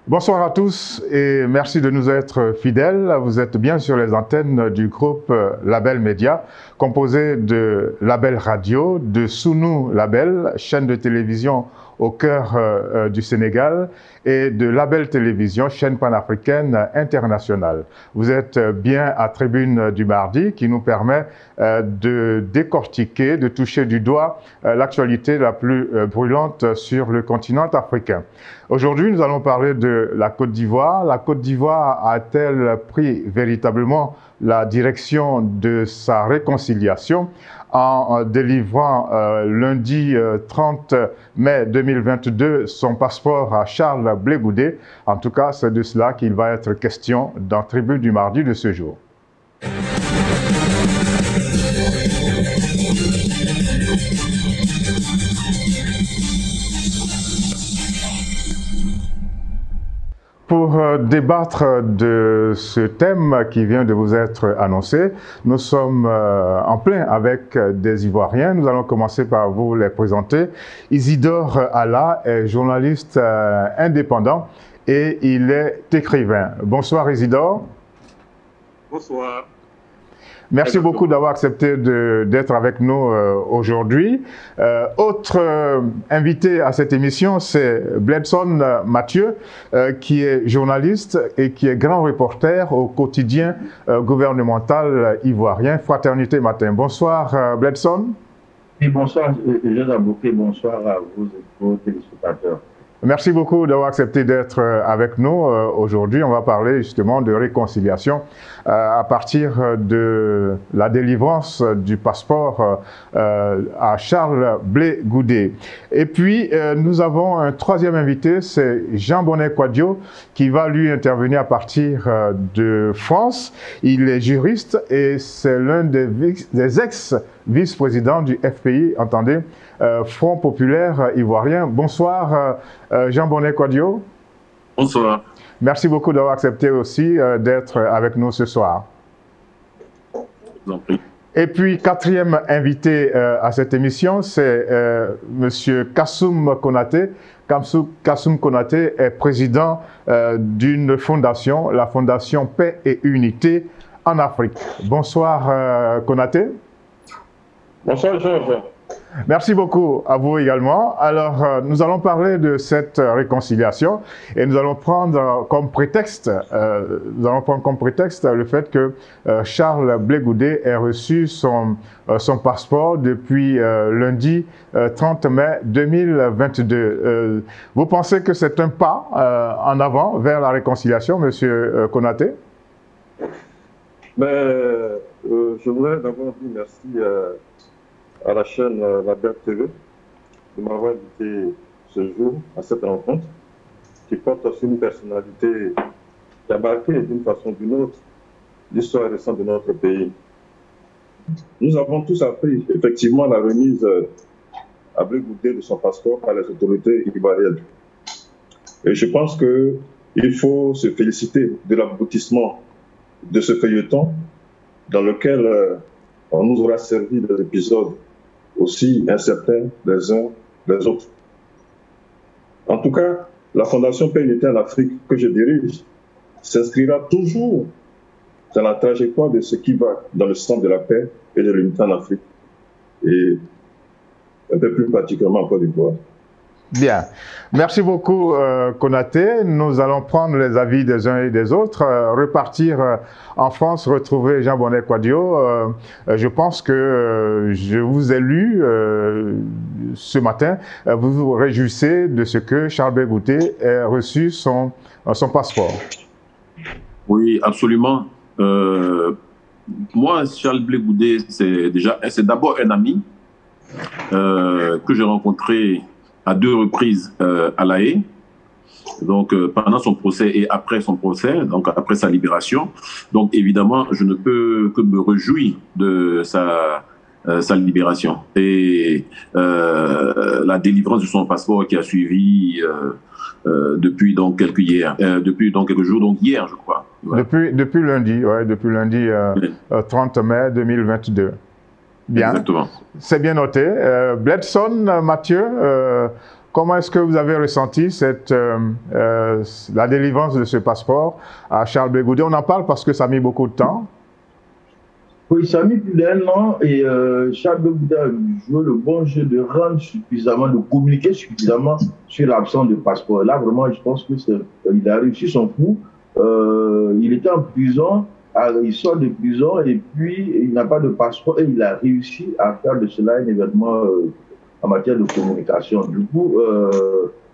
Bonsoir à tous et merci de nous être fidèles. Vous êtes bien sur les antennes du groupe Label Média, composé de Label Radio, de Sunu Label, chaîne de télévision au cœur du Sénégal, et de Label Télévision, chaîne panafricaine internationale. Vous êtes bien à Tribune du Mardi, qui nous permet de décortiquer, de toucher du doigt l'actualité la plus brûlante sur le continent africain. Aujourd'hui, nous allons parler de la Côte d'Ivoire. La Côte d'Ivoire a-t-elle pris véritablement la direction de sa réconciliation en délivrant lundi 30 mai 2022 son passeport à Charles Blé Goudé? En tout cas, c'est de cela qu'il va être question dans Tribune du Mardi de ce jour. Pour débattre de ce thème qui vient de vous être annoncé, nous sommes en plein avec des Ivoiriens. Nous allons commencer par vous les présenter. Isidore Alla est journaliste indépendant et il est écrivain. Bonsoir Isidore. Bonsoir. Merci beaucoup d'avoir accepté d'être avec nous aujourd'hui. Autre invité à cette émission, c'est Bledson Mathieu, qui est journaliste et qui est grand reporter au quotidien gouvernemental ivoirien Fraternité Matin. Bonsoir Bledson. Et bonsoir Joseph Bouquet, bonsoir à vous et vos téléspectateurs. Merci beaucoup d'avoir accepté d'être avec nous aujourd'hui. On va parler justement de réconciliation à partir de la délivrance du passeport à Charles Blé Goudé. Et puis, nous avons un troisième invité, c'est Jean Bonnet Kouadio, qui va lui intervenir à partir de France. Il est juriste et c'est l'un des ex-vice-présidents du FPI, entendez, Front Populaire Ivoirien. Bonsoir Jean Bonnet Kouadio. Bonsoir. Merci beaucoup d'avoir accepté aussi d'être avec nous ce soir. Je vous en prie. Et puis, quatrième invité à cette émission, c'est Monsieur Kassoum Konaté. Kassoum Konaté est président d'une fondation, la Fondation Paix et Unité en Afrique. Bonsoir Konaté. Bonsoir Georges. Merci beaucoup à vous également. Alors, nous allons parler de cette réconciliation et nous allons prendre comme prétexte, le fait que Charles Blé Goudé ait reçu son passeport depuis lundi 30 mai 2022. Vous pensez que c'est un pas en avant vers la réconciliation, Monsieur Konaté? Je voudrais d'abord dire merci à la chaîne Label TV de m'avoir invité ce jour à cette rencontre qui porte sur une personnalité qui a marqué d'une façon ou d'une autre l'histoire récente de notre pays. Nous avons tous appris effectivement la remise à Blé Goudé de son passeport par les autorités ivoiriennes. Et je pense qu'il faut se féliciter de l'aboutissement de ce feuilleton dans lequel on nous aura servi des épisodes aussi incertains les uns des autres. En tout cas, la Fondation Paix et Unité en Afrique que je dirige s'inscrira toujours dans la trajectoire de ce qui va dans le sens de la paix et de l'unité en Afrique, et un peu plus particulièrement en Côte d'Ivoire. Bien. Merci beaucoup Konaté. Nous allons prendre les avis des uns et des autres, repartir en France, retrouver Jean Bonnet Kouadio. Je pense que je vous ai lu ce matin. Vous vous réjouissez de ce que Charles Blé Goudé ait reçu son passeport. Oui, absolument. Moi, Charles Blé Goudé, c'est d'abord un ami que j'ai rencontré à 2 reprises à La Haye, donc pendant son procès et après son procès, donc après sa libération. Donc évidemment, je ne peux que me réjouir de sa libération et la délivrance de son passeport qui a suivi depuis donc quelques jours, donc hier je crois. Ouais. Depuis lundi, ouais, depuis lundi 30 mai 2022. Bien. Exactement. C'est bien noté. Bledson Mathieu, Comment est-ce que vous avez ressenti la délivrance de ce passeport à Charles Blé Goudé? On en parle parce que ça a mis beaucoup de temps. Oui, ça a mis plus d'1 an et Charles Blé Goudé a joué le bon jeu de rendre suffisamment, de communiquer suffisamment sur l'absence de passeport. Là, vraiment, je pense qu'il a réussi son coup. Il était en prison, il sort de prison et puis il n'a pas de passeport et il a réussi à faire de cela un événement en matière de communication. Du coup,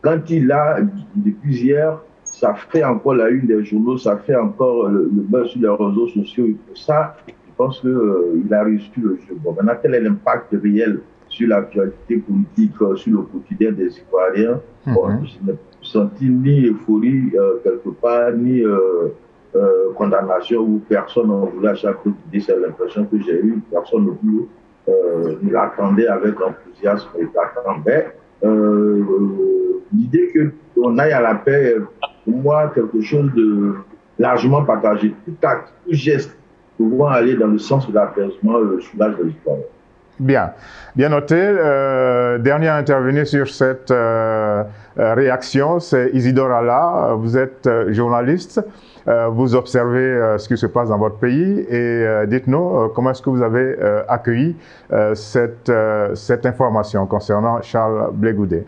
quand il a, depuis hier, ça fait encore la une des journaux, ça fait encore le buzz sur les réseaux sociaux. Ça, je pense qu'il a réussi le jeu. Bon, maintenant, quel est l'impact réel sur l'actualité politique, sur le quotidien des Ivoiriens? Bon, je n'ai senti ni euphorie quelque part, ni condamnation où personne n'a voulu à chaque fois. C'est l'impression que j'ai eue. Personne ne voulait. Il attendait avec enthousiasme et attendait. L'idée qu'on aille à la paix, pour moi, quelque chose de largement partagé. Tout acte, tout geste pouvant aller dans le sens de l'apaisement, soulage de l'histoire. Bien, bien noté. Dernier à intervenir sur cette réaction, c'est Isidore Alla. Vous êtes journaliste, vous observez ce qui se passe dans votre pays et dites-nous comment est-ce que vous avez accueilli cette information concernant Charles Blé Goudé.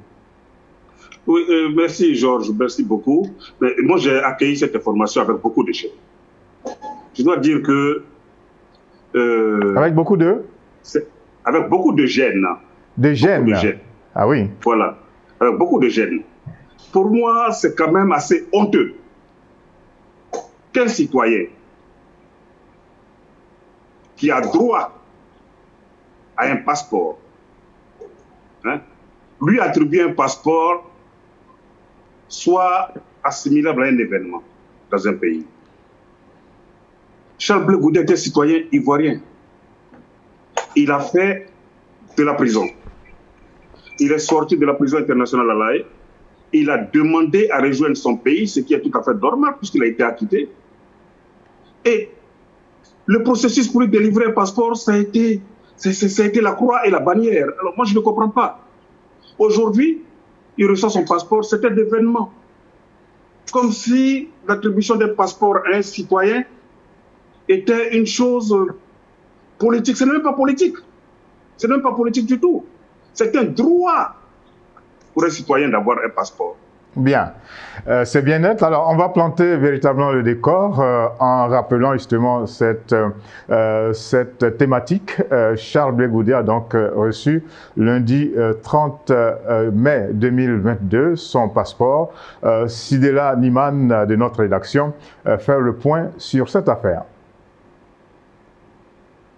Oui, merci Georges, merci beaucoup. Mais moi j'ai accueilli cette information avec beaucoup de gêne. Je dois dire que... avec beaucoup de... Avec beaucoup de gêne. De gêne? Ah oui. Voilà, avec beaucoup de gêne. Pour moi, c'est quand même assez honteux qu'un citoyen qui a droit à un passeport, lui attribuer un passeport soit assimilable à un événement dans un pays. Charles Blé Goudé est un citoyen ivoirien. Il a fait de la prison. Il est sorti de la prison internationale à La Haye. Il a demandé à rejoindre son pays, ce qui est tout à fait normal puisqu'il a été acquitté. Et le processus pour lui délivrer un passeport, ça a été la croix et la bannière. Alors moi, je ne comprends pas. Aujourd'hui, il reçoit son passeport, c'est un événement. Comme si l'attribution d'un passeport à un citoyen était une chose politique. Ce n'est même pas politique. Ce n'est même pas politique du tout. C'est un droit pour un citoyen d'avoir un passeport. Bien, c'est bien net. Alors, on va planter véritablement le décor en rappelant justement cette thématique. Charles Blé Goudé a donc reçu lundi 30 mai 2022 son passeport. Sidela Niman de notre rédaction fait le point sur cette affaire.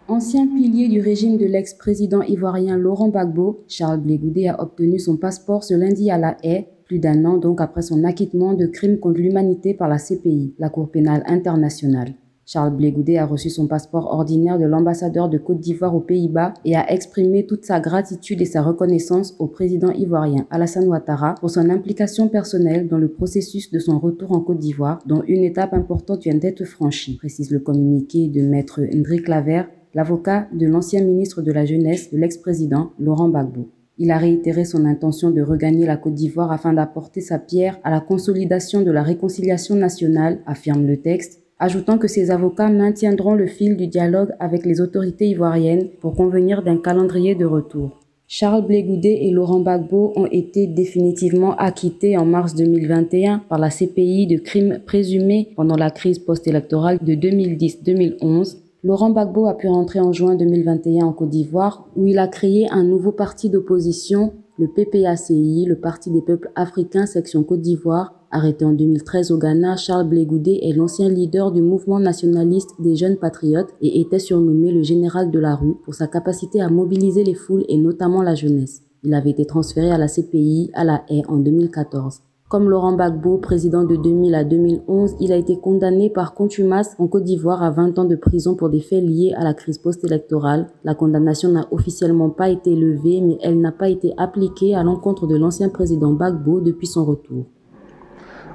Ancien pilier du régime de l'ex-président ivoirien Laurent Gbagbo, Charles Blé Goudé a obtenu son passeport ce lundi à La Haye, plus d'1 an donc après son acquittement de crimes contre l'humanité par la CPI, la Cour pénale internationale. Charles Blé Goudé a reçu son passeport ordinaire de l'ambassadeur de Côte d'Ivoire aux Pays-Bas et a exprimé toute sa gratitude et sa reconnaissance au président ivoirien Alassane Ouattara pour son implication personnelle dans le processus de son retour en Côte d'Ivoire, dont une étape importante vient d'être franchie, précise le communiqué de maître Ndrick Laver, l'avocat de l'ancien ministre de la Jeunesse de l'ex-président Laurent Gbagbo. Il a réitéré son intention de regagner la Côte d'Ivoire afin d'apporter sa pierre à la consolidation de la réconciliation nationale, affirme le texte, ajoutant que ses avocats maintiendront le fil du dialogue avec les autorités ivoiriennes pour convenir d'un calendrier de retour. Charles Blé Goudé et Laurent Gbagbo ont été définitivement acquittés en mars 2021 par la CPI de crimes présumés pendant la crise post-électorale de 2010-2011. Laurent Gbagbo a pu rentrer en juin 2021 en Côte d'Ivoire où il a créé un nouveau parti d'opposition, le PPACI, le Parti des peuples africains section Côte d'Ivoire. Arrêté en 2013 au Ghana, Charles Blé Goudé est l'ancien leader du mouvement nationaliste des jeunes patriotes et était surnommé le général de la rue pour sa capacité à mobiliser les foules et notamment la jeunesse. Il avait été transféré à la CPI à La Haye en 2014. Comme Laurent Gbagbo, président de 2000 à 2011, il a été condamné par contumace en Côte d'Ivoire à 20 ans de prison pour des faits liés à la crise post-électorale. La condamnation n'a officiellement pas été levée, mais elle n'a pas été appliquée à l'encontre de l'ancien président Gbagbo depuis son retour.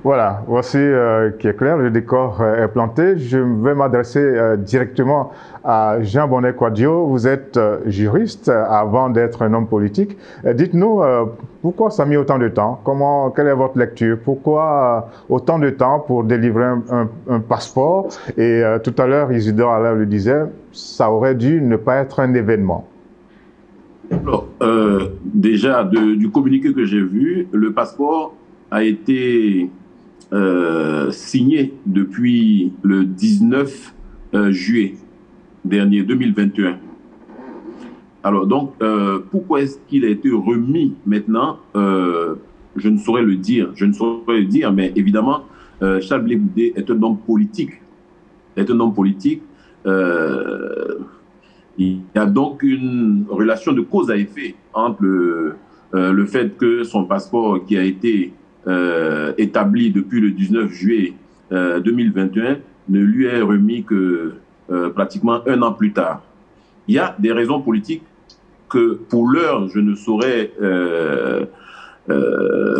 Voilà, voici qui est clair, le décor est planté. Je vais m'adresser directement à Jean Bonnet Kouadio. Vous êtes juriste avant d'être un homme politique. Dites-nous pourquoi ça a mis autant de temps? Quelle est votre lecture? Pourquoi autant de temps pour délivrer un passeport? Et tout à l'heure, Isidore Alain le disait, ça aurait dû ne pas être un événement. Alors, déjà, du communiqué que j'ai vu, le passeport a été signé depuis le 19 juillet dernier, 2021. Alors, donc, pourquoi est-ce qu'il a été remis maintenant? Je ne saurais le dire. Je ne saurais le dire, mais évidemment, Charles Blé Goudé est un homme politique. Est un homme politique. Il y a donc une relation de cause à effet entre le fait que son passeport qui a été établi depuis le 19 juillet 2021 ne lui est remis que pratiquement un an plus tard. Il y a des raisons politiques que pour l'heure je ne saurais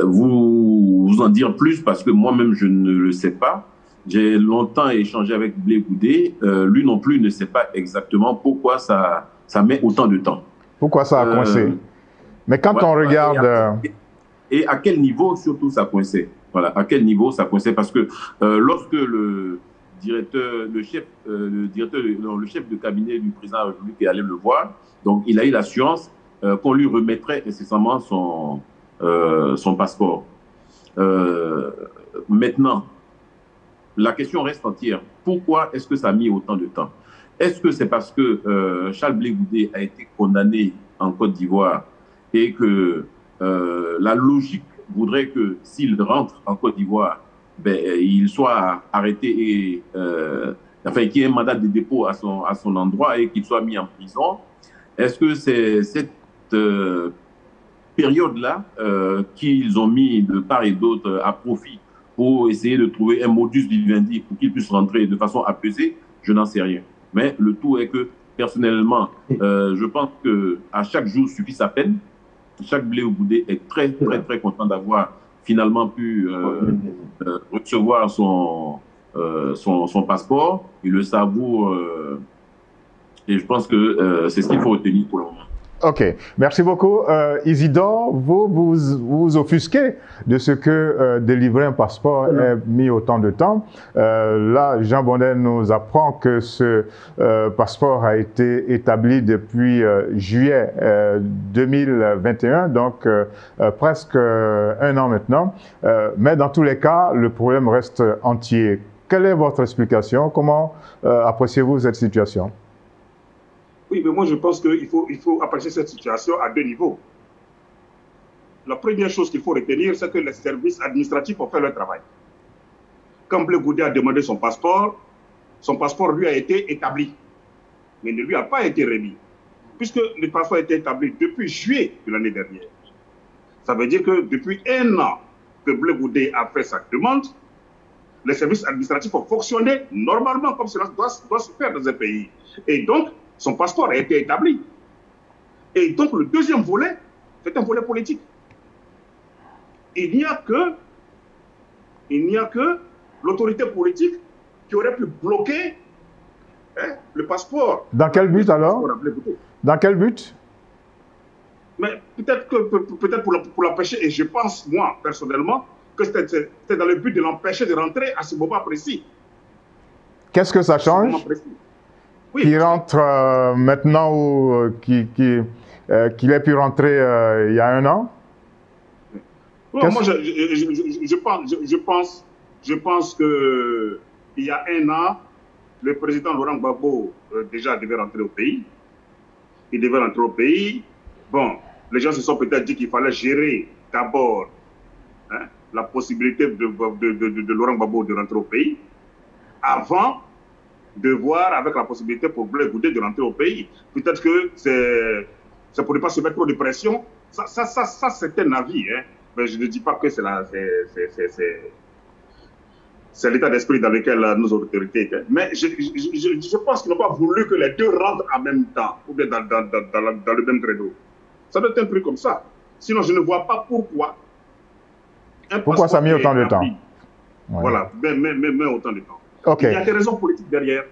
vous en dire plus parce que moi-même je ne le sais pas. J'ai longtemps échangé avec Blé Goudé. Lui non plus ne sait pas exactement pourquoi ça met autant de temps. Pourquoi ça a coincé? Mais quand on regarde... Et à quel niveau surtout ça coincait? Voilà, à quel niveau ça coincait? Parce que lorsque le chef de cabinet du président de la République est allé le voir, donc il a eu l'assurance qu'on lui remettrait incessamment son passeport. Maintenant, la question reste entière. Pourquoi est-ce que ça a mis autant de temps? Est-ce que c'est parce que Charles Blé Goudé a été condamné en Côte d'Ivoire et que la logique voudrait que s'il rentre en Côte d'Ivoire, il soit arrêté et qu'il y ait un mandat de dépôt à son endroit et qu'il soit mis en prison? Est-ce que c'est cette période-là qu'ils ont mis de part et d'autre à profit pour essayer de trouver un modus vivendi pour qu'il puisse rentrer de façon apaisée? Je n'en sais rien. Mais le tout est que, personnellement, je pense qu'à chaque jour suffit sa peine. Chaque Blé Goudé est très, très, très content d'avoir finalement pu recevoir son passeport. Il le savoure et je pense que c'est ce qu'il faut retenir pour le moment. Ok, merci beaucoup. Isidore, vous offusquez de ce que délivrer un passeport ait mis autant de temps. Là, Jean Bonnet nous apprend que ce passeport a été établi depuis juillet 2021, donc presque un an maintenant. Mais dans tous les cas, le problème reste entier. Quelle est votre explication? Comment appréciez-vous cette situation? Oui, mais moi je pense qu'il faut apprécier cette situation à deux niveaux. La première chose qu'il faut retenir, c'est que les services administratifs ont fait leur travail. Quand Blé Goudé a demandé son passeport lui a été établi, mais ne lui a pas été remis, puisque le passeport a été établi depuis juillet de l'année dernière. Ça veut dire que depuis un an que Blé Goudé a fait sa demande, les services administratifs ont fonctionné normalement comme cela doit se faire dans un pays. Et donc, son passeport a été établi. Et donc, le deuxième volet, c'est un volet politique. Il n'y a que l'autorité politique qui aurait pu bloquer le passeport. Dans quel but alors? Dans quel but? Mais peut-être pour l'empêcher, et je pense, moi, personnellement, que c'était dans le but de l'empêcher de rentrer à ce moment précis. Qu'est-ce que ça change? Oui, qui rentre maintenant ou qu'il ait pu rentrer il y a un an? Moi, je pense qu'il y a un an, le président Laurent Gbagbo déjà devait rentrer au pays. Il devait rentrer au pays. Bon, les gens se sont peut-être dit qu'il fallait gérer d'abord la possibilité de Laurent Gbagbo de rentrer au pays avant de voir avec la possibilité pour Blé Goudé de rentrer au pays. Peut-être que ça pour ne pas se mettre trop de pression. Ça c'est un avis. Mais je ne dis pas que c'est l'état d'esprit dans lequel nos autorités étaient. Mais je pense qu'ils n'ont pas voulu que les deux rentrent en même temps, ou bien dans le même créneau. Ça doit être un truc comme ça. Sinon, je ne vois pas pourquoi. Pourquoi ça a mis autant de temps? Ouais. Voilà, mais autant de temps. Okay. Il y a des raisons politiques derrière,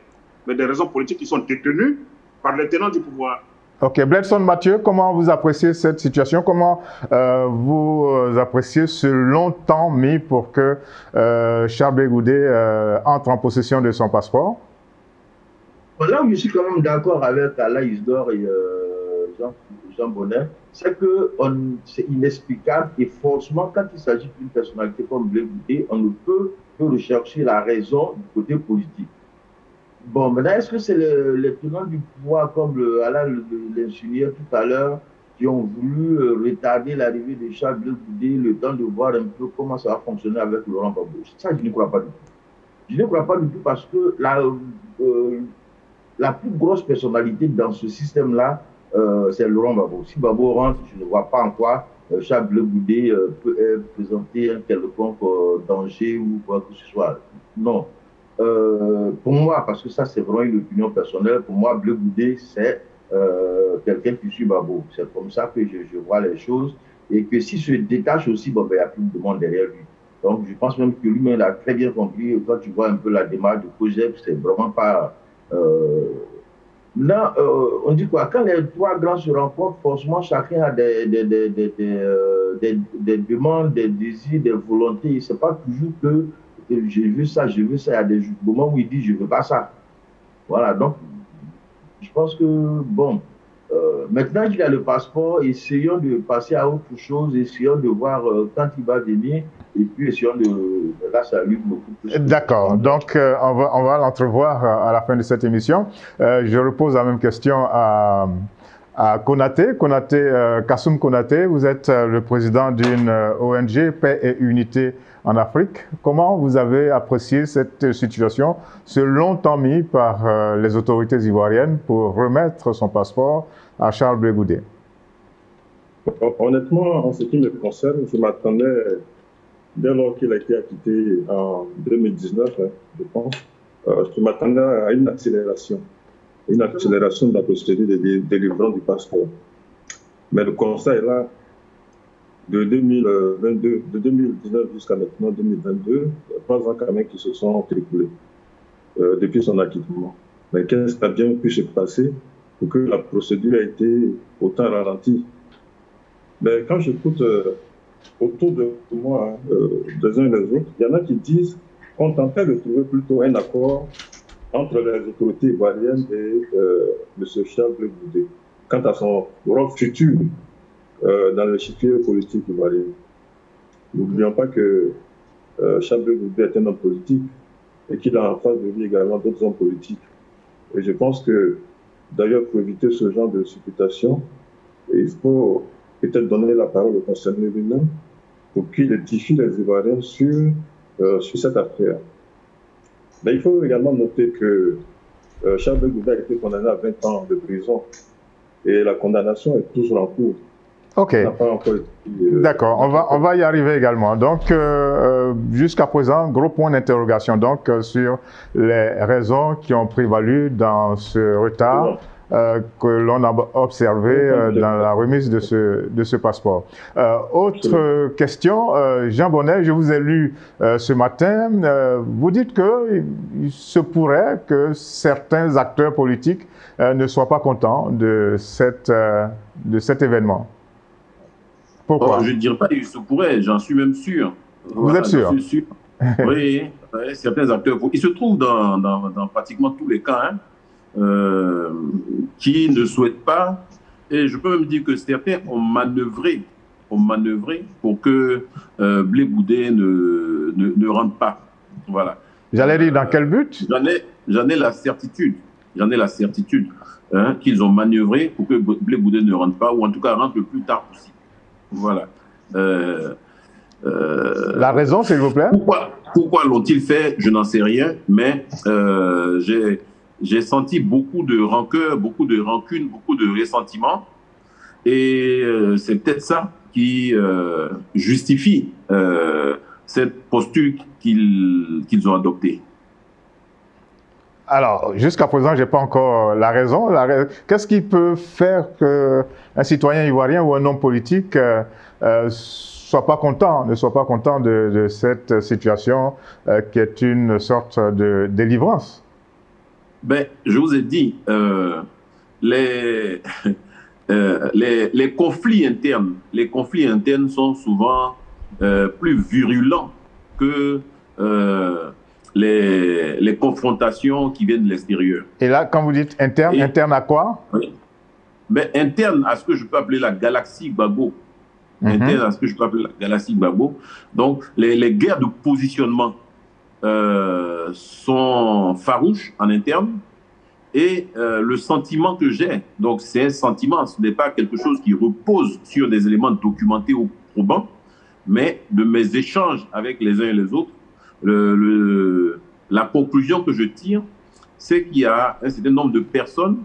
mais des raisons politiques qui sont détenues par les tenants du pouvoir. Ok, Bledson Mathieu, comment vous appréciez cette situation? Comment vous appréciez ce long temps mis pour que Charles Blé Goudé entre en possession de son passeport? Là où je suis quand même d'accord avec Alain Isdor et Jean Bonnet, c'est que c'est inexplicable et forcément, quand il s'agit d'une personnalité comme Blé Goudé, on ne peut que rechercher la raison du côté politique. Bon, maintenant, est-ce que c'est les tenants du pouvoir, comme Alain l'insinuait tout à l'heure, qui ont voulu retarder l'arrivée de Charles Blé Goudé, le temps de voir un peu comment ça va fonctionner avec Laurent Gbagbo? Ça, je ne crois pas du tout. Je ne crois pas du tout parce que la plus grosse personnalité dans ce système-là, c'est Laurent Gbagbo. Si Gbagbo rentre, je ne vois pas en quoi Charles Blé Goudé peut présenter un quelconque danger ou quoi que ce soit. Non. Pour moi, parce que ça c'est vraiment une opinion personnelle, pour moi Blé Goudé c'est quelqu'un qui suit Gbagbo. C'est comme ça que je vois les choses et que s'il se détache aussi, bon, ben, il n'y a plus de monde derrière lui. Donc je pense même que lui-même a très bien compris. Quand tu vois un peu la démarche du projet, c'est vraiment pas... Là, on dit quoi? Quand les trois grands se rencontrent, forcément chacun a des demandes, des désirs, des volontés. Ce n'est pas toujours que je veux ça, je veux ça. Il y a des moments où il dit je ne veux pas ça. Voilà, donc je pense que, bon, maintenant qu'il a le passeport, essayons de passer à autre chose, essayons de voir quand il va venir, et puis essayons de... Là, ça lui beaucoup plus. D'accord, donc on va l'entrevoir à la fin de cette émission. Je repose la même question à Konaté. Kassoum Konaté, vous êtes le président d'une ONG Paix et Unité en Afrique. Comment vous avez apprécié cette situation, ce long temps mis par les autorités ivoiriennes pour remettre son passeport à Charles Blé Goudé? Honnêtement, en ce qui me concerne, je m'attendais, dès lors qu'il a été acquitté en 2019, je pense, je m'attendais à une accélération de la procédure de délivrance du passeport. Mais le constat est là. De 2019 jusqu'à maintenant, 2022, il y a 3 ans quand même qui se sont écoulés depuis son acquittement. Mais qu'est-ce qui a bien pu se passer pour que la procédure ait été autant ralentie? Mais quand j'écoute autour de moi, des uns et des autres, il y en a qui disent qu'on tentait de trouver plutôt un accord entre les autorités ivoiriennes et M. Charles Blé Goudé quant à son rôle futur dans l'échiquier politique ivoirien. N'oublions pas que Charles Blé Goudé est un homme politique et qu'il a en face de lui également d'autres hommes politiques. Et je pense que, d'ailleurs, pour éviter ce genre de supputation, il faut peut-être donner la parole au concerné lui-même pour qu'il édifie les Ivoiriens sur cette affaire. Mais il faut également noter que Charles Blé Goudé a été condamné à 20 ans de prison et la condamnation est toujours en cours. Ok, d'accord, on va y arriver également. Donc, jusqu'à présent, gros point d'interrogation donc sur les raisons qui ont prévalu dans ce retard que l'on a observé dans la remise de ce passeport. Autre question, Jean Bonnet, je vous ai lu ce matin, vous dites qu'il se pourrait que certains acteurs politiques ne soient pas contents de cet événement. Pourquoi? Je ne dirais pas qu'il se pourrait, j'en suis même sûr. Vous êtes sûr? Je suis sûr. Oui, certains acteurs. Il se trouve dans pratiquement tous les cas qui ne souhaitent pas, et je peux même dire que certains ont manœuvré pour que Blé Goudé ne rentre pas. Voilà. J'allais dire dans quel but? J'en ai la certitude. Qu'ils ont manœuvré pour que Blé Goudé ne rentre pas, ou en tout cas rentre le plus tard possible. Voilà. La raison, s'il vous plaît? Pourquoi l'ont-ils fait? Je n'en sais rien, mais j'ai senti beaucoup de rancœur, beaucoup de rancune, beaucoup de ressentiment. Et c'est peut-être ça qui justifie cette posture qu'ils ont adoptée. Alors, jusqu'à présent, je n'ai pas encore la raison. Qu'est-ce qui peut faire qu'un citoyen ivoirien ou un homme politique soit pas content de cette situation qui est une sorte de délivrance. Ben, je vous ai dit, les conflits internes sont souvent plus virulents que les confrontations qui viennent de l'extérieur. Et là, quand vous dites interne, interne à quoi? Oui. Mais interne à ce que je peux appeler la galaxie Gbagbo. Interne à ce que je peux appeler la galaxie Gbagbo. Donc, les guerres de positionnement sont farouches en interne. Et le sentiment que j'ai, donc c'est un sentiment, ce n'est pas quelque chose qui repose sur des éléments documentés ou probants, mais de mes échanges avec les uns et les autres, la conclusion que je tire, c'est qu'il y a un certain nombre de personnes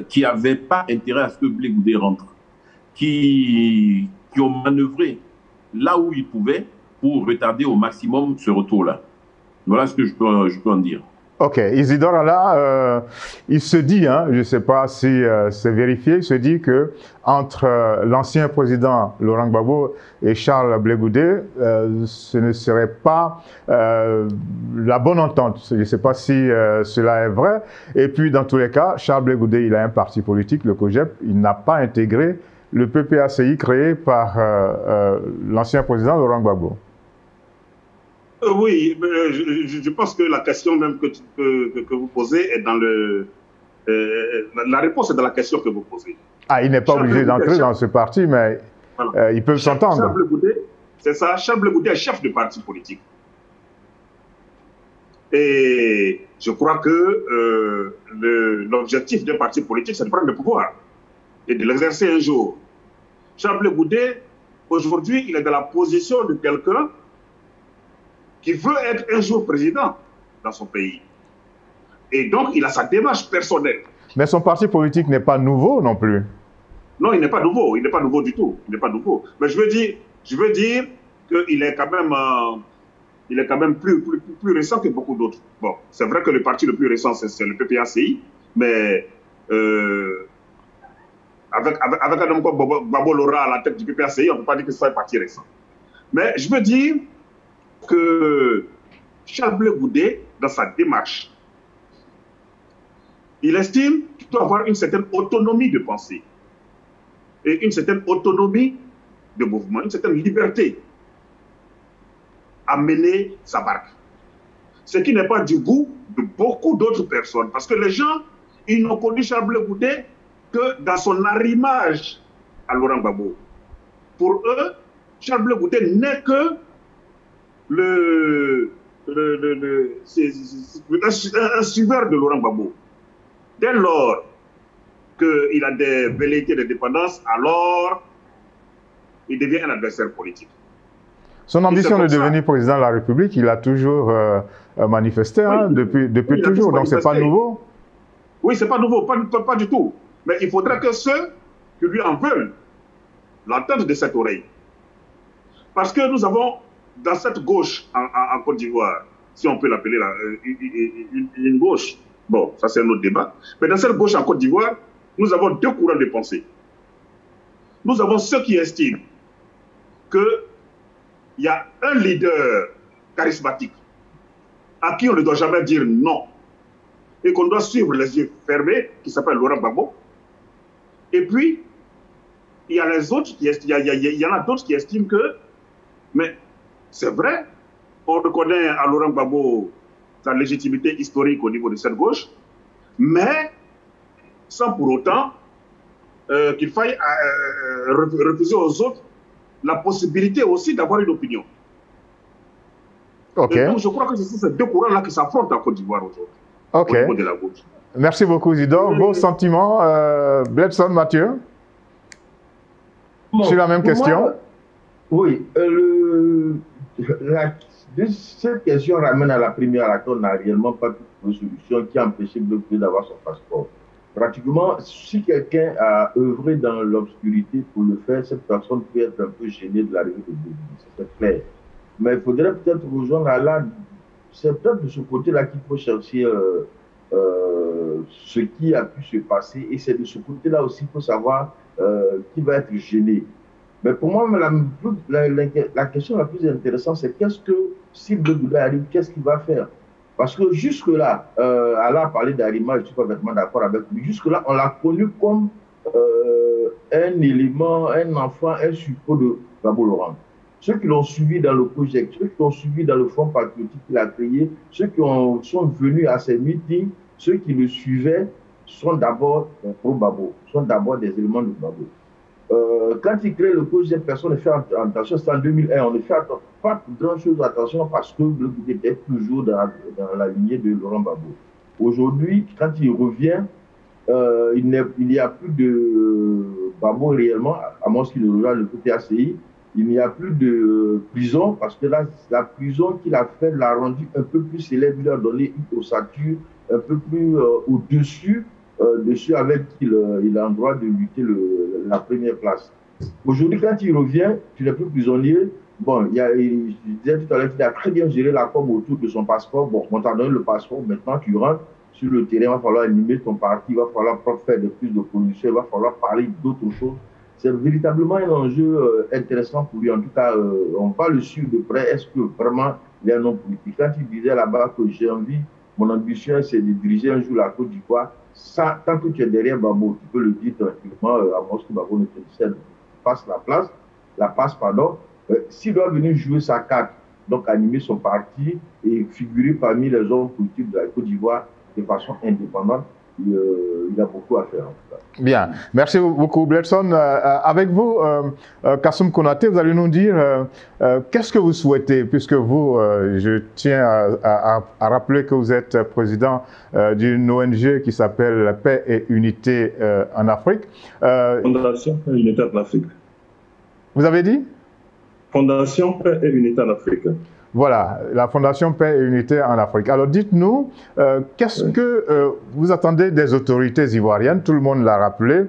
qui n'avaient pas intérêt à ce que Blé Goudé rentre, qui ont manœuvré là où ils pouvaient pour retarder au maximum ce retour-là. Voilà ce que je peux en dire. Ok, Isidore Allah, il se dit, hein, je ne sais pas si c'est vérifié, il se dit que entre l'ancien président Laurent Gbagbo et Charles Blé Goudé, ce ne serait pas la bonne entente. Je ne sais pas si cela est vrai. Et puis, dans tous les cas, Charles Blé Goudé, il a un parti politique, le COJEP, il n'a pas intégré le PPACI créé par l'ancien président Laurent Gbagbo. Oui, je pense que la question même que vous posez est dans le... la réponse est dans la question que vous posez. Ah, il n'est pas obligé d'entrer dans ce parti, mais voilà. Ils peuvent s'entendre. Charles Blé Goudé, c'est ça, Charles Blé Goudé est chef de parti politique. Et je crois que l'objectif d'un parti politique, c'est de prendre le pouvoir et de l'exercer un jour. Charles Blé Goudé, aujourd'hui, il est dans la position de quelqu'un qui veut être un jour président dans son pays. Et donc, il a sa démarche personnelle. Mais son parti politique n'est pas nouveau non plus. Non, il n'est pas nouveau. Il n'est pas nouveau du tout. Il n'est pas nouveau. Mais je veux dire qu'il est quand même plus récent que beaucoup d'autres. Bon, c'est vrai que le parti le plus récent, c'est le PPACI, mais avec un homme comme Gbagbo Lora à la tête du PPACI, on ne peut pas dire que ce soit un parti récent. Mais je veux dire que Charles Blé Goudé, dans sa démarche, il estime qu'il doit avoir une certaine autonomie de pensée et une certaine autonomie de mouvement, une certaine liberté à mener sa barque. Ce qui n'est pas du goût de beaucoup d'autres personnes, parce que les gens, ils n'ont connu Charles Blé Goudé que dans son arrimage à Laurent Gbagbo. Pour eux, Charles Blé Goudé n'est que un suiveur de Laurent Gbagbo. Dès lors qu'il a des velléités de dépendance, alors il devient un adversaire politique. Son ambition de devenir président de la République, il a toujours manifesté, hein, depuis toujours, donc c'est pas nouveau. Oui, c'est pas nouveau, pas du tout. Mais il faudrait que ceux qui lui en veulent l'entendent de cette oreille. Parce que nous avons dans cette gauche en Côte d'Ivoire, si on peut l'appeler une gauche, bon, ça c'est un autre débat, mais dans cette gauche en Côte d'Ivoire, nous avons deux courants de pensée. Nous avons ceux qui estiment qu'il y a un leader charismatique à qui on ne doit jamais dire non et qu'on doit suivre les yeux fermés, qui s'appelle Laurent Gbagbo. Et puis, il y a les autres, il y en a d'autres qui estiment que, mais c'est vrai, on reconnaît à Laurent Gbagbo sa légitimité historique au niveau de cette gauche, mais sans pour autant qu'il faille refuser aux autres la possibilité aussi d'avoir une opinion. Okay. Et donc je crois que ce sont ces deux courants-là qui s'affrontent en Côte d'Ivoire aujourd'hui, au niveau de la gauche. Merci beaucoup, Isidore. Vos sentiments, Bledson, Mathieu, sur la même question. Moi, oui, cette question ramène à la première, à laquelle on n'a réellement pas de solution qui a empêché Blé d'avoir son passeport. Pratiquement, si quelqu'un a œuvré dans l'obscurité pour le faire, cette personne peut être un peu gênée de l'arrivée de Blé, c'est clair. Mais il faudrait peut-être rejoindre Allah. C'est peut-être de ce côté-là qu'il faut chercher ce qui a pu se passer. Et c'est de ce côté-là aussi qu'il faut savoir qui va être gêné. Mais pour moi, la question la plus intéressante, c'est qu'est-ce que, si Blé arrive, qu'est-ce qu'il va faire? Parce que jusque-là, Allah a parlé d'Arima, je suis complètement d'accord avec lui. Jusque-là, on l'a connu comme un élément, un enfant, un suppôt de Gbagbo Laurent. Ceux qui l'ont suivi dans le projet, ceux qui l'ont suivi dans le Front patriotique qu'il a créé, ceux qui sont venus à ses meetings, ceux qui le suivaient, sont d'abord pro-Gbagbo, sont d'abord des éléments de Gbagbo. Quand il crée le projet, personne ne fait attention, c'est en 2001, on ne fait pas grand-chose attention parce que le groupe était toujours dans la lignée de Laurent Gbagbo. Aujourd'hui, quand il revient, il n'y a plus de Gbagbo réellement, à moins qu'il ne rejoigne le côté ACI. Il n'y a plus de prison parce que là, la prison qu'il a fait l'a rendu un peu plus célèbre, il a donné une ossature un peu plus au-dessus, avec qui il a le droit de lutter la première place. Aujourd'hui, quand il revient, tu n'es plus prisonnier. Bon, je disais tout à l'heure qu'il a très bien géré la com autour de son passeport. Bon, on t'a donné le passeport, maintenant tu rentres sur le terrain, il va falloir animer ton parti, il va falloir faire de plus de production, il va falloir parler d'autres choses. C'est véritablement un enjeu intéressant pour lui. En tout cas, on va le suivre de près. Est-ce que vraiment il est un homme politique? Quand il disait là-bas que j'ai envie, mon ambition, c'est de diriger un jour la Côte d'Ivoire, ça, tant que tu es derrière Gbagbo, tu peux le dire tranquillement, à moins que Gbagbo ne te passe la passe. S'il doit venir jouer sa carte, donc animer son parti et figurer parmi les hommes politiques de la Côte d'Ivoire de façon indépendante, il a beaucoup à faire en tout cas. Bien, merci beaucoup Bledson. Avec vous, Kassoum Konaté, vous allez nous dire qu'est-ce que vous souhaitez, puisque vous, je tiens à rappeler que vous êtes président d'une ONG qui s'appelle Paix et Unité en Afrique. Fondation Paix et Unité en Afrique. Vous avez dit? Fondation Paix et Unité en Afrique. Voilà, la Fondation Paix et Unité en Afrique. Alors dites-nous, qu'est-ce que vous attendez des autorités ivoiriennes? Tout le monde l'a rappelé,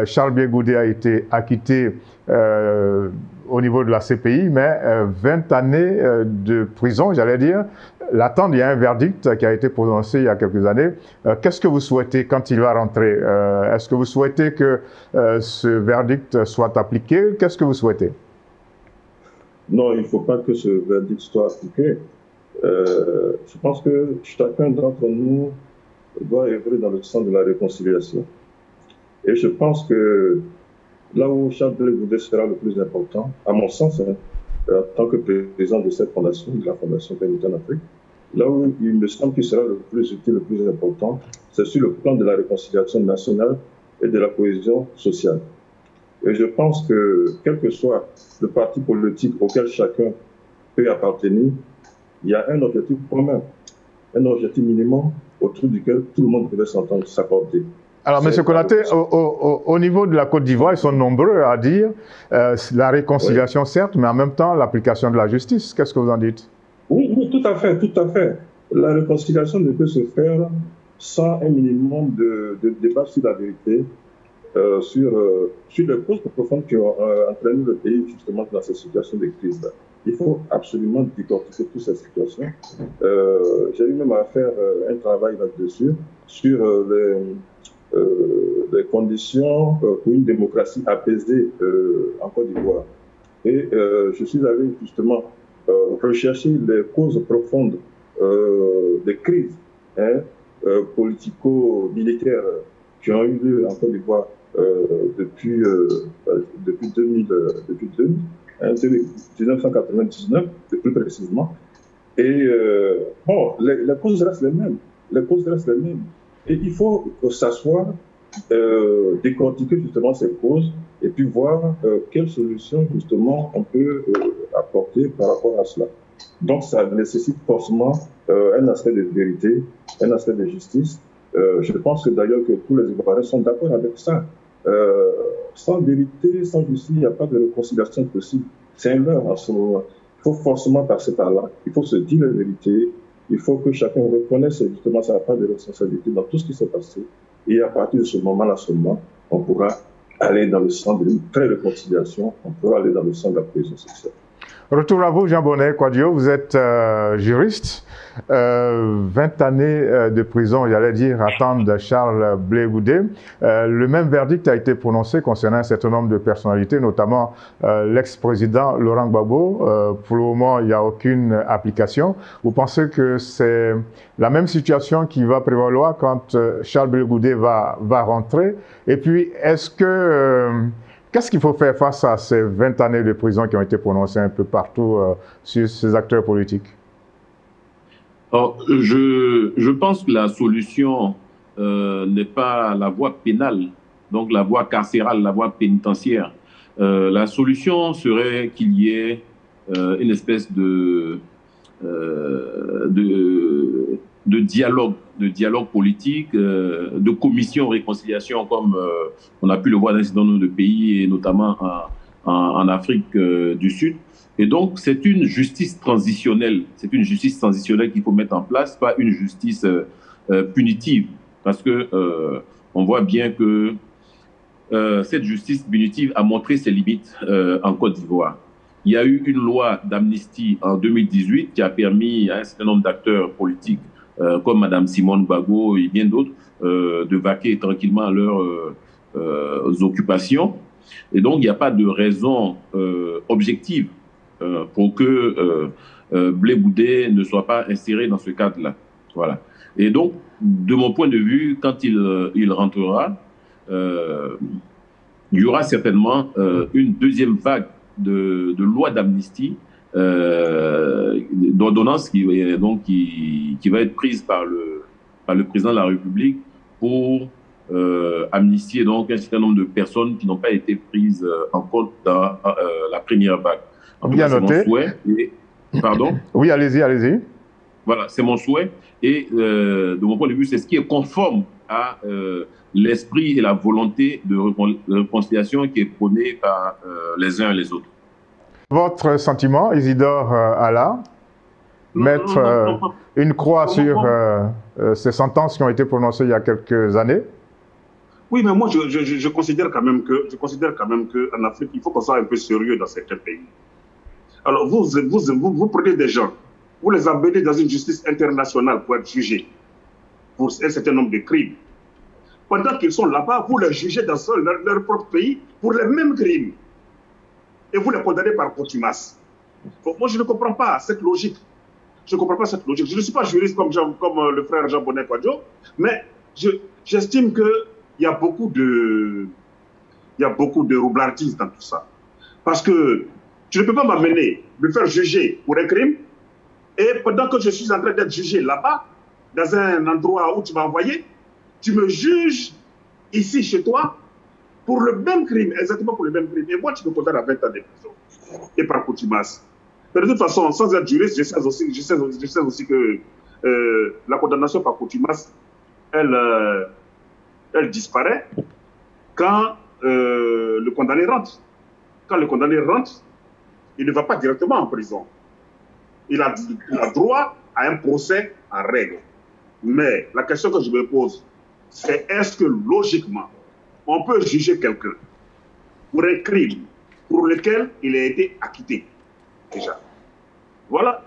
Charles Blé Goudé a été acquitté au niveau de la CPI, mais 20 années de prison, j'allais dire, l'attente, il y a un verdict qui a été prononcé il y a quelques années. Qu'est-ce que vous souhaitez quand il va rentrer? Est-ce que vous souhaitez que ce verdict soit appliqué? Qu'est-ce que vous souhaitez? Non, il ne faut pas que ce verdict soit appliqué. Je pense que chacun d'entre nous doit œuvrer dans le sens de la réconciliation. Et je pense que là où Charles Blé Goudé sera le plus important, à mon sens, en tant que président de cette fondation, de la Fondation Paix et Unité en Afrique, là où il me semble qu'il sera le plus utile, le plus important, c'est sur le plan de la réconciliation nationale et de la cohésion sociale. Et je pense que, quel que soit le parti politique auquel chacun peut appartenir, il y a un objectif commun, un objectif minimum autour duquel tout le monde devait s'entendre, s'accorder. Alors, M. Konaté, au niveau de la Côte d'Ivoire, ils sont nombreux à dire la réconciliation, oui, certes, mais en même temps l'application de la justice. Qu'est-ce que vous en dites? Oui, tout à fait, tout à fait. La réconciliation ne peut se faire sans un minimum de débat sur la vérité, sur les causes profondes qui ont entraîné le pays justement dans cette situation de crise-là. Il faut absolument décortiquer toutes ces situations. J'ai eu même à faire un travail là-dessus sur les conditions pour une démocratie apaisée en Côte d'Ivoire. Et je suis allé justement rechercher les causes profondes des crises politico-militaires qui ont eu lieu en Côte d'Ivoire depuis 1999, plus précisément. Et bon, les causes restent les mêmes. Les causes restent les mêmes. Et il faut s'asseoir, décortiquer justement ces causes et puis voir quelles solutions justement on peut apporter par rapport à cela. Donc ça nécessite forcément un aspect de vérité, un aspect de justice. Je pense que d'ailleurs que tous les Ivoiriens sont d'accord avec ça. Sans vérité, sans justice, il n'y a pas de réconciliation possible. C'est un leurre en ce moment. Il faut forcément passer par là. Il faut se dire la vérité. Il faut que chacun reconnaisse justement sa part de responsabilité dans tout ce qui s'est passé. Et à partir de ce moment-là seulement, on pourra aller dans le sens d'une vraie réconciliation. On pourra aller dans le sens de la cohésion sociale. Retour à vous, Jean Bonnet Kouadio. Vous êtes juriste. 20 années de prison, j'allais dire, attendent Charles Blé Goudé. Le même verdict a été prononcé concernant un certain nombre de personnalités, notamment l'ex-président Laurent Gbagbo. Pour le moment, il n'y a aucune application. Vous pensez que c'est la même situation qui va prévaloir quand Charles Blé Goudé va rentrer? Et puis, est-ce que... qu'est-ce qu'il faut faire face à ces 20 années de prison qui ont été prononcées un peu partout sur ces acteurs politiques? Alors, je pense que la solution n'est pas la voie pénale, donc la voie carcérale, la voie pénitentiaire. La solution serait qu'il y ait une espèce de dialogue politique, de commission réconciliation, comme on a pu le voir dans un certain nombre de pays, et notamment en Afrique du Sud. Et donc, c'est une justice transitionnelle. C'est une justice transitionnelle qu'il faut mettre en place, pas une justice punitive. Parce que on voit bien que cette justice punitive a montré ses limites en Côte d'Ivoire. Il y a eu une loi d'amnistie en 2018 qui a permis à un certain nombre d'acteurs politiques comme Mme Simone Bagbo et bien d'autres de vaquer tranquillement à leurs occupations. Et donc, il n'y a pas de raison objective pour que Blé Goudé ne soit pas inséré dans ce cadre-là. Voilà. Et donc, de mon point de vue, quand il rentrera, il y aura certainement une deuxième vague de loi d'amnistie, d'ordonnance qui va être prise par le président de la République pour amnistier donc un certain nombre de personnes qui n'ont pas été prises en compte dans la première vague. Bien noté. C'est mon souhait. Pardon? Oui, allez-y, allez-y. Voilà, c'est mon souhait. Et de mon point de vue, c'est ce qui est conforme à l'esprit et la volonté de réconciliation qui est prônée par les uns et les autres. Votre sentiment, Isidore Alla, mettre une croix sur ces sentences qui ont été prononcées il y a quelques années? Oui, mais moi, je considère quand même qu'en Afrique, il faut qu'on soit un peu sérieux dans certains pays. Alors, vous prenez des gens, vous les amenez dans une justice internationale pour être jugés pour un certain nombre de crimes. Pendant qu'ils sont là-bas, vous les jugez dans leur propre pays pour les mêmes crimes. Et vous les condamnez par contumace. Donc, moi, je ne comprends pas cette logique. Je ne comprends pas cette logique. Je ne suis pas juriste comme le frère Jean Bonnet Kwadjo, mais j'estime qu'il y a beaucoup de roublardise dans tout ça. Parce que tu ne peux pas m'amener, me faire juger pour un crime, et pendant que je suis en train d'être jugé là-bas, dans un endroit où tu m'as envoyé, tu me juges ici chez toi pour le même crime, exactement pour le même crime. Et moi, tu me condamnes à 20 ans de prison. Et par contumace. Mais de toute façon, sans être juriste, je sais aussi que la condamnation par contumace, elle disparaît quand le condamné rentre. Quand le condamné rentre, il ne va pas directement en prison. Il a droit à un procès en règle. Mais la question que je me pose, c'est est-ce que logiquement, on peut juger quelqu'un pour un crime pour lequel il a été acquitté déjà? Voilà.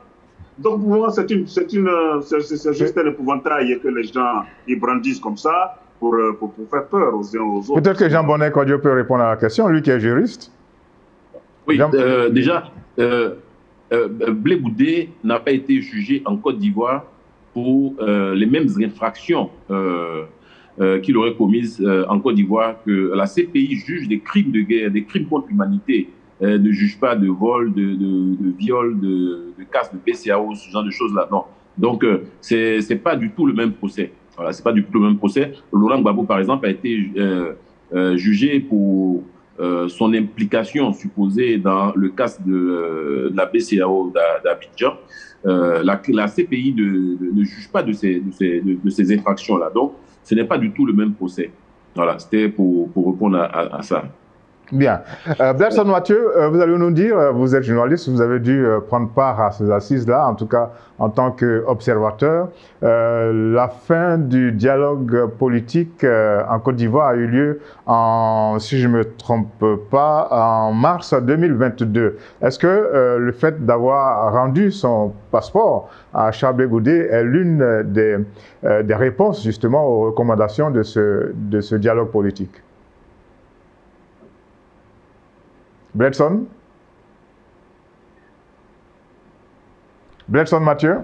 Donc pour moi, c'est juste un épouvantail que les gens ils brandissent comme ça pour faire peur aux uns aux autres. Peut-être que Jean Bonnet Kwadjo peut répondre à la question, lui qui est juriste. Oui, déjà, Blé Goudé n'a pas été jugé en Côte d'Ivoire pour les mêmes infractions qu'il aurait commises en Côte d'Ivoire, que la CPI juge des crimes de guerre, des crimes contre l'humanité, ne juge pas de vol, de viol, de casse de BCAO, ce genre de choses-là. Non. Donc, c'est pas du tout le même procès. Voilà, c'est pas du tout le même procès. Laurent Gbagbo, par exemple, a été jugé pour son implication supposée dans le casse de la BCAO d'Abidjan. La CPI ne juge pas de ces infractions-là. Donc, ce n'est pas du tout le même procès. Voilà, c'était pour répondre à ça. Bien. Bledson Mathieu, vous allez nous dire, vous êtes journaliste, vous avez dû prendre part à ces assises-là, en tout cas en tant qu'observateur. La fin du dialogue politique en Côte d'Ivoire a eu lieu, si je ne me trompe pas, en mars 2022. Est-ce que le fait d'avoir rendu son passeport à Charles Blé Goudé est l'une des réponses justement aux recommandations de ce dialogue politique? Bledson? Bledson Mathieu?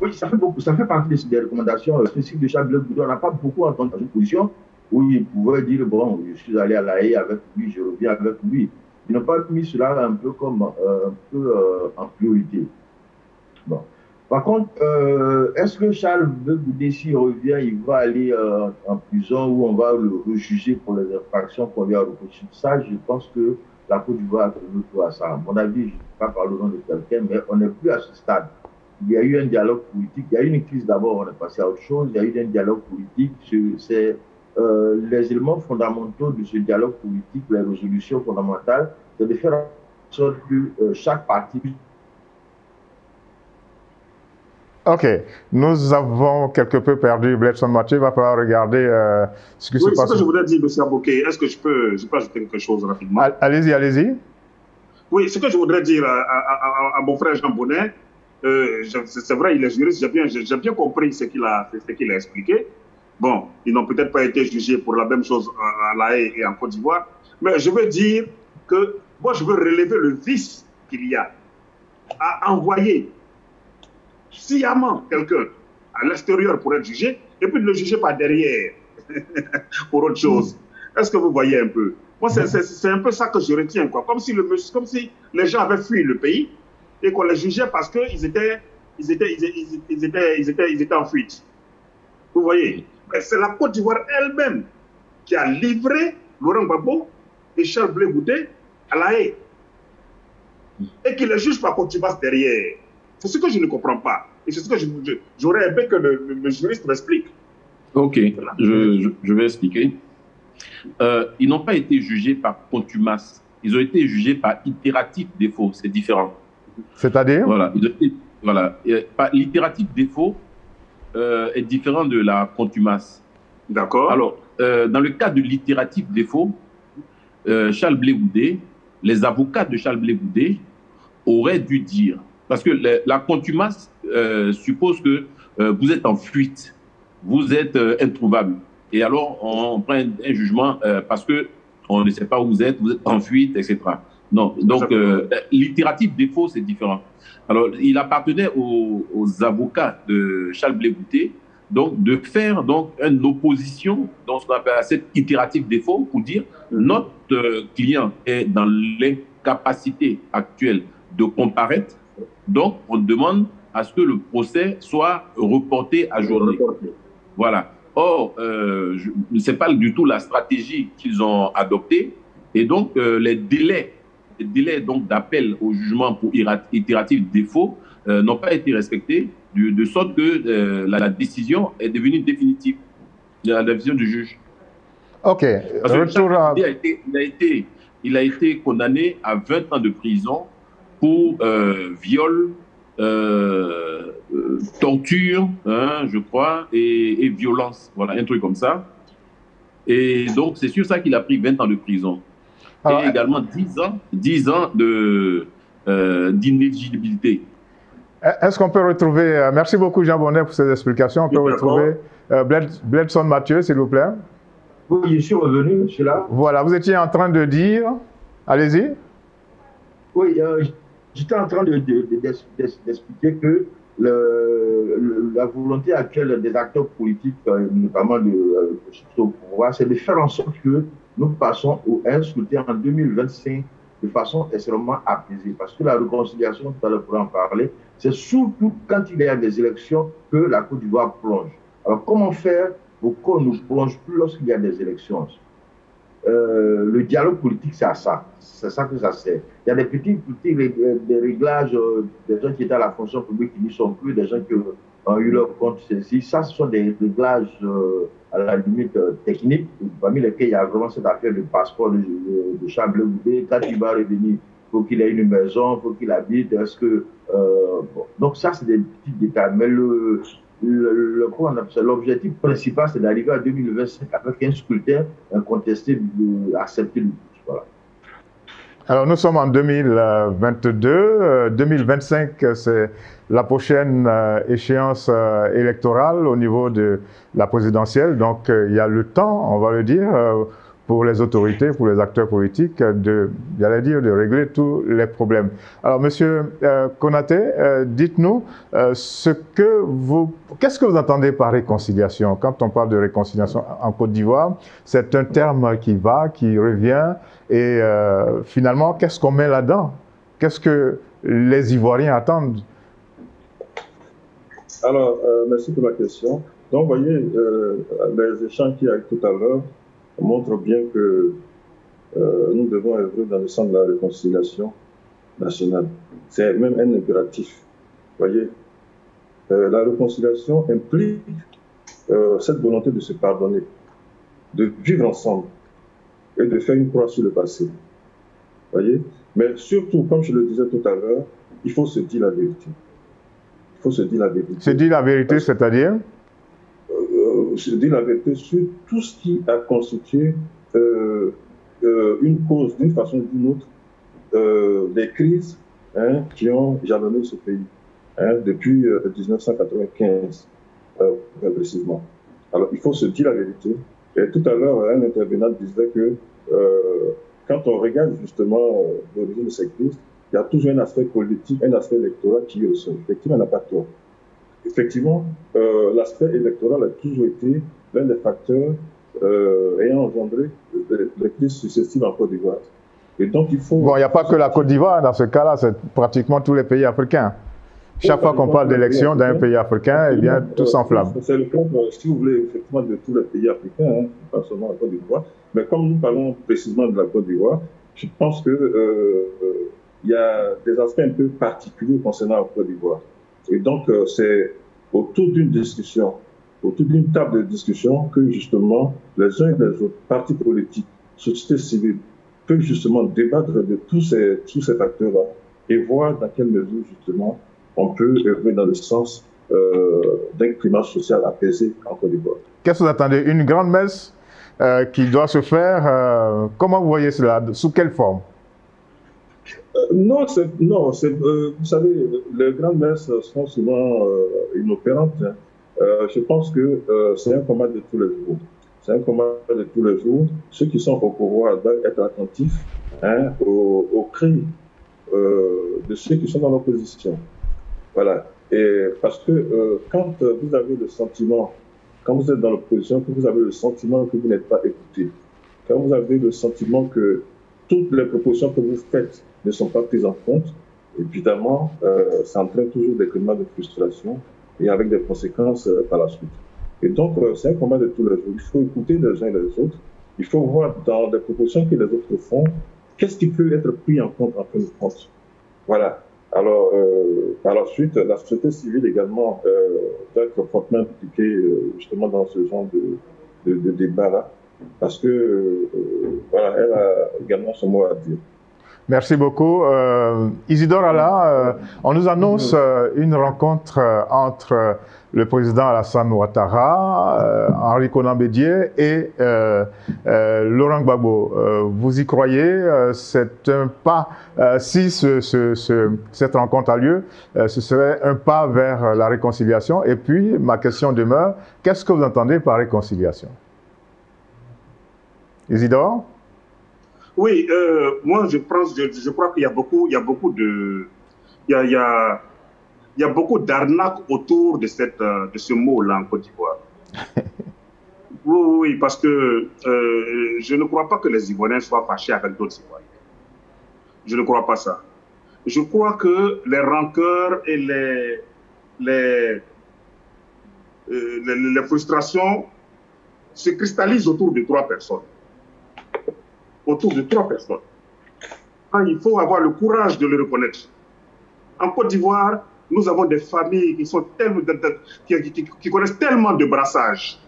Oui, ça fait partie des recommandations spécifiques de Charles Blé Goudé. On n'a pas beaucoup entendu dans une position où il pouvait dire, bon, je suis allé à La Haye avec lui, je reviens avec lui. Ils n'ont pas mis cela un peu comme en priorité. Bon. Par contre, est-ce que Charles Blé Goudé, s'il revient, il va aller en prison ou on va le rejuger pour les infractions qu'on lui a reprochées? Ça, je pense que la Côte d'Ivoire a tenu tout à ça. À mon avis, je ne vais pas parler au nom de quelqu'un, mais on n'est plus à ce stade. Il y a eu un dialogue politique, il y a eu une crise d'abord, on est passé à autre chose, il y a eu un dialogue politique, c'est les éléments fondamentaux de ce dialogue politique, les résolutions fondamentales, c'est de faire en sorte que chaque parti... Ok, nous avons quelque peu perdu Bledson Mathieu, il va falloir regarder ce qui se passe. Oui, ce que je voudrais dire, M. Aboké, est-ce que je peux ajouter quelque chose rapidement? Allez-y, allez-y. Oui, ce que je voudrais dire à mon frère Jean Bonnet, c'est vrai, il est juriste, j'ai bien compris ce qu'il a expliqué. Bon, ils n'ont peut-être pas été jugés pour la même chose à La Haye et en Côte d'Ivoire, mais je veux dire que moi, je veux relever le vice qu'il y a à envoyer sciemment quelqu'un à l'extérieur pour être jugé, et puis de le juger par derrière pour autre chose. Est-ce que vous voyez un peu? Moi, c'est un peu ça que je retiens, quoi. Comme si les gens avaient fui le pays et qu'on les jugeait parce qu'ils étaient en fuite. Vous voyez? C'est la Côte d'Ivoire elle-même qui a livré Laurent Gbagbo et Charles Blé Goudé à La Haye et qui les juge par contumace derrière. C'est ce que je ne comprends pas. Et c'est ce que j'aurais aimé que le juriste m'explique. Ok, je vais expliquer. Ils n'ont pas été jugés par contumace. Ils ont été jugés par itératif défaut. C'est différent. C'est-à-dire? Voilà. L'itératif défaut est différent de la contumace. D'accord. Alors, dans le cas de l'itératif défaut, Charles Blé Goudé, les avocats de Charles Blé Goudé auraient dû dire, parce que la contumace suppose que vous êtes en fuite, vous êtes introuvable. Et alors, on prend un jugement parce qu'on ne sait pas où vous êtes en fuite, etc. Non, donc l'itératif défaut, c'est différent. Alors, il appartenait aux avocats de Charles Blé Goudé donc, de faire donc, une opposition dans ce qu'on appelle cet itératif défaut pour dire notre client est dans l'incapacité actuelle de comparaître. Donc, on demande à ce que le procès soit reporté à journée. Voilà. Or, ce n'est pas du tout la stratégie qu'ils ont adoptée. Et donc, les délais donc d'appel au jugement pour itératif défaut n'ont pas été respectés, de sorte que la décision est devenue définitive, la décision du juge. Ok. Il a été condamné à 20 ans de prison pour viol, torture, hein, je crois, et violence. Voilà, un truc comme ça. Et donc, c'est sur ça qu'il a pris 20 ans de prison. Et également 10 ans d'inéligibilité. Est-ce qu'on peut retrouver... merci beaucoup Jean Bonnet pour ces explications. On peut retrouver Bledson Mathieu, s'il vous plaît. Oui, je suis revenu, je suis là. Voilà, vous étiez en train de dire... Allez-y. Oui, j'étais en train d'expliquer que la volonté actuelle des acteurs politiques, notamment de au pouvoir, c'est de faire en sorte que nous passons à un scrutin en 2025 de façon extrêmement apaisée. Parce que la réconciliation, tout à l'heure pour en parler, c'est surtout quand il y a des élections que la Côte d'Ivoire plonge. Alors comment faire pour qu'on ne plonge plus lorsqu'il y a des élections? le dialogue politique, c'est à ça. C'est ça que ça sert. Il y a des petits des réglages, des gens qui étaient à la fonction publique qui n'y sont plus, des gens qui ont eu leur compte saisi. Ça, ce sont des réglages à la limite techniques, parmi lesquels il y a vraiment cette affaire de passeport de Charles Blé Goudé. Quand il va revenir, il faut qu'il ait une maison, il faut qu'il habite. Est-ce que bon. Donc ça, c'est des petits détails. Mais l'objectif principal, c'est d'arriver à 2025 avec un scrutin incontesté accepté. Voilà. Alors nous sommes en 2022, 2025 c'est la prochaine échéance électorale au niveau de la présidentielle, donc il y a le temps, on va le dire, pour les autorités, pour les acteurs politiques, de régler tous les problèmes. Alors, Monsieur Konaté, dites-nous qu'est-ce que vous entendez par réconciliation? Quand on parle de réconciliation en Côte d'Ivoire, c'est un terme qui revient, et finalement, qu'est-ce qu'on met là-dedans? Qu'est-ce que les Ivoiriens attendent? Alors, merci pour la question. Donc, vous voyez, les échanges qu'il y a eu tout à l'heure montre bien que nous devons œuvrer dans le sens de la réconciliation nationale. C'est même un impératif. Vous voyez, la réconciliation implique cette volonté de se pardonner, de vivre ensemble et de faire une croix sur le passé. Vous voyez, mais surtout, comme je le disais tout à l'heure, il faut se dire la vérité. Il faut se dire la vérité. Se dire la vérité, c'est-à-dire se dire la vérité sur tout ce qui a constitué une cause, d'une façon ou d'une autre, des crises qui ont jalonné ce pays depuis 1995, précisément. Alors, il faut se dire la vérité. Et tout à l'heure, un intervenant disait que quand on regarde justement l'origine de ces crises, il y a toujours un aspect politique, un aspect électoral qui est au sol. Effectivement, on n'a pas tort. Effectivement, l'aspect électoral a toujours été l'un des facteurs ayant engendré les crises successives en Côte d'Ivoire. Et donc, il faut... Bon, il n'y a pas que la Côte d'Ivoire dans ce cas-là, c'est pratiquement tous les pays africains. Chaque fois qu'on parle d'élection d'un pays africain, eh bien, tout s'enflamme. C'est le cas, si vous voulez, effectivement, de tous les pays africains, pas seulement la Côte d'Ivoire. Mais comme nous parlons précisément de la Côte d'Ivoire, je pense que il y a des aspects un peu particuliers concernant la Côte d'Ivoire. Et donc, c'est autour d'une discussion, autour d'une table de discussion que, justement, les uns et les autres, partis politiques, société civile, peuvent justement débattre de tous ces facteurs-là et voir dans quelle mesure, justement, on peut œuvrer dans le sens d'un climat social apaisé en Côte d'Ivoire. Qu'est-ce que vous attendez? Une grande messe qui doit se faire, comment vous voyez cela? Sous quelle forme? Non, vous savez, les grandes messes sont souvent inopérantes. Je pense que c'est un combat de tous les jours. C'est un combat de tous les jours. Ceux qui sont au pouvoir doivent être attentifs aux cris de ceux qui sont dans l'opposition. Voilà. Et parce que quand vous avez le sentiment, quand vous êtes dans l'opposition, que vous avez le sentiment que vous n'êtes pas écouté, quand vous avez le sentiment que toutes les propositions que vous faites ne sont pas prises en compte, évidemment, ça entraîne toujours des climats de frustration et avec des conséquences par la suite. Et donc, c'est un combat de tous les jours. Il faut écouter les uns et les autres. Il faut voir dans les propositions que les autres font, qu'est-ce qui peut être pris en compte en fin de compte. Voilà. Alors, par la suite, la société civile également doit être fortement impliquée justement dans ce genre de débat-là, parce que voilà, elle a également son mot à dire. Merci beaucoup. Isidore Alla, on nous annonce une rencontre entre le président Alassane Ouattara, Henri Konan Bédié et Laurent Gbagbo. Vous y croyez? C'est un pas, si cette rencontre a lieu, ce serait un pas vers la réconciliation. Et puis, ma question demeure, qu'est-ce que vous entendez par réconciliation? Isidore? Oui, moi je crois qu'il y a beaucoup d'arnaques autour de ce mot-là en Côte d'Ivoire. Oui, parce que je ne crois pas que les Ivoiriens soient fâchés avec d'autres Ivoiriens. Je ne crois pas ça. Je crois que les rancœurs et les frustrations se cristallisent autour de trois personnes. autour de 3 personnes. Il faut avoir le courage de le reconnaître. En Côte d'Ivoire, nous avons des familles qui, sont qui connaissent tellement de brassage.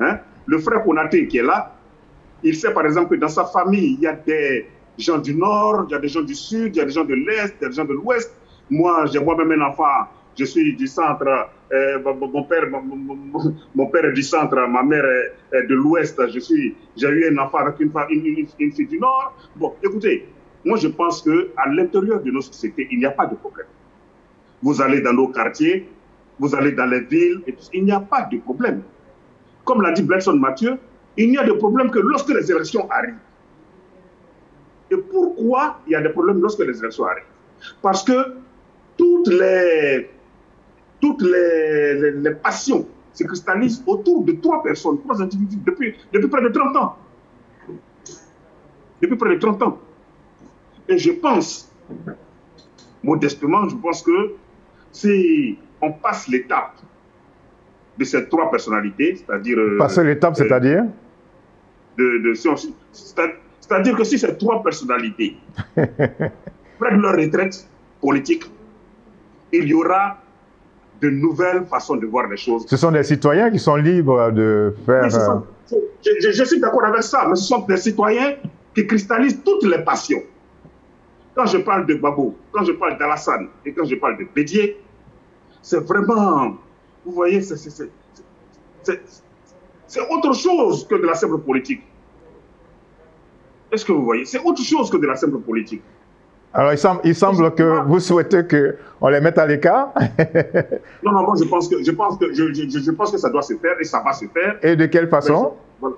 Hein? Le frère Konaté qui est là, il sait par exemple que dans sa famille, il y a des gens du Nord, il y a des gens du Sud, il y a des gens de l'Est, il y a des gens de l'Ouest. Moi, j'ai moi-même un enfant, je suis du centre, mon père est du centre, ma mère est de l'Ouest, j'ai eu un enfant avec une fille du Nord. Bon, écoutez, moi je pense qu'à l'intérieur de nos sociétés, il n'y a pas de problème. Vous allez dans nos quartiers, vous allez dans les villes, et il n'y a pas de problème. Comme l'a dit Blackson Mathieu, il n'y a de problème que lorsque les élections arrivent. Et pourquoi il y a des problèmes lorsque les élections arrivent? Parce que toutes les passions se cristallisent autour de 3 personnes, 3 individus depuis près de 30 ans. Depuis près de 30 ans. Et je pense, modestement, je pense que si on passe l'étape de ces 3 personnalités, c'est-à-dire... Passer l'étape, c'est-à-dire c'est-à-dire que si ces 3 personnalités prennent leur retraite politique, il y aura de nouvelles façons de voir les choses. Ce sont des citoyens qui sont libres de faire... Oui, je suis d'accord avec ça, mais ce sont des citoyens qui cristallisent toutes les passions. Quand je parle de Gbagbo, quand je parle d'Alassane et quand je parle de Bédié, c'est vraiment... Vous voyez, c'est autre chose que de la simple politique. Est-ce que vous voyez? C'est autre chose que de la simple politique. Alors, il semble que vous souhaitez qu'on les mette à l'écart. Non, moi, je pense que ça doit se faire et ça va se faire. Et de quelle façon? Voilà.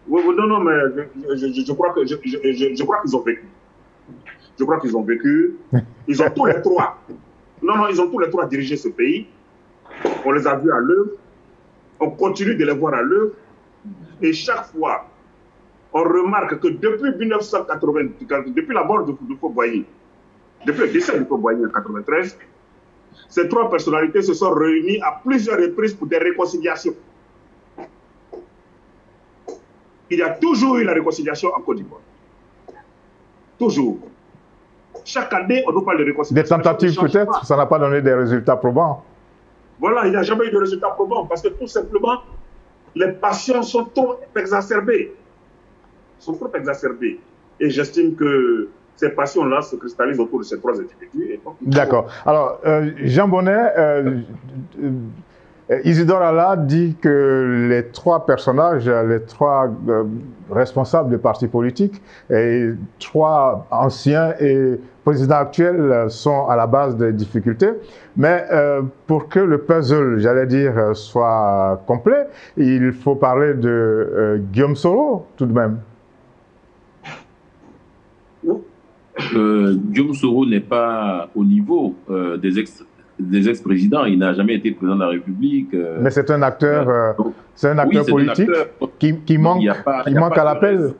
Non, mais je crois qu'ils ont vécu. Je crois qu'ils ont vécu. Ils ont tous les 3. Non, ils ont tous les 3 dirigé ce pays. On les a vus à l'œuvre. On continue de les voir à l'œuvre. Et chaque fois, on remarque que depuis 1980, depuis la mort de Fou-Boigny, depuis le décès de Fou-Boigny en 1993, ces 3 personnalités se sont réunies à plusieurs reprises pour des réconciliations. Il y a toujours eu la réconciliation en Côte d'Ivoire. Toujours. Chaque année, on nous parle de réconciliation. Des tentatives peut-être, ça n'a pas donné des résultats probants. Voilà, il n'y a jamais eu de résultats probants parce que tout simplement, les passions sont trop exacerbées. Et j'estime que ces passions-là se cristallisent autour de ces 3 individus. D'accord. Alors, Jean Bonnet, Isidore Alla dit que les 3 personnages, les 3 responsables des partis politiques, et 3 anciens et présidents actuels sont à la base des difficultés. Mais pour que le puzzle, j'allais dire, soit complet, il faut parler de Guillaume Soro, tout de même. Guillaume Soro n'est pas au niveau des ex-présidents. Il n'a jamais été président de la République. Mais c'est un acteur, politique qui manque à l'appel.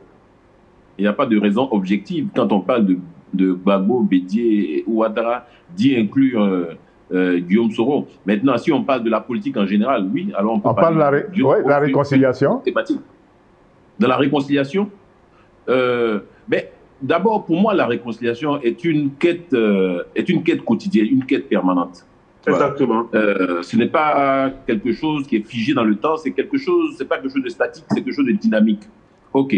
Il n'y a pas de raison objective. Quand on parle de Gbagbo, Bédié et Ouattara, d'y inclure Guillaume Soro. Maintenant, si on parle de la politique en général, oui, alors on peut parler de la réconciliation. Dans la réconciliation, mais d'abord, pour moi, la réconciiliation est une quête quotidienne, une quête permanente. Exactement. Ce n'est pas quelque chose qui est figé dans le temps, c'est pas quelque chose de statique, c'est quelque chose de dynamique. Ok.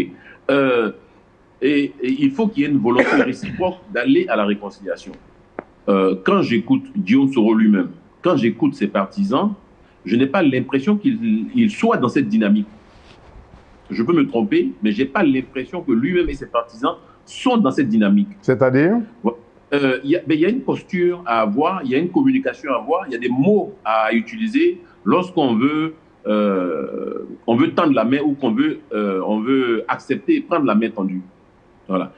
Et il faut qu'il y ait une volonté réciproque d'aller à la réconciliation. Quand j'écoute Guillaume Soro lui-même, quand j'écoute ses partisans, je n'ai pas l'impression qu'il soit dans cette dynamique. Je peux me tromper, mais je n'ai pas l'impression que lui-même et ses partisans sont dans cette dynamique. C'est-à-dire il y a une posture à avoir, il y a une communication à avoir, il y a des mots à utiliser lorsqu'on veut, tendre la main ou qu'on veut accepter, prendre la main tendue. Voilà.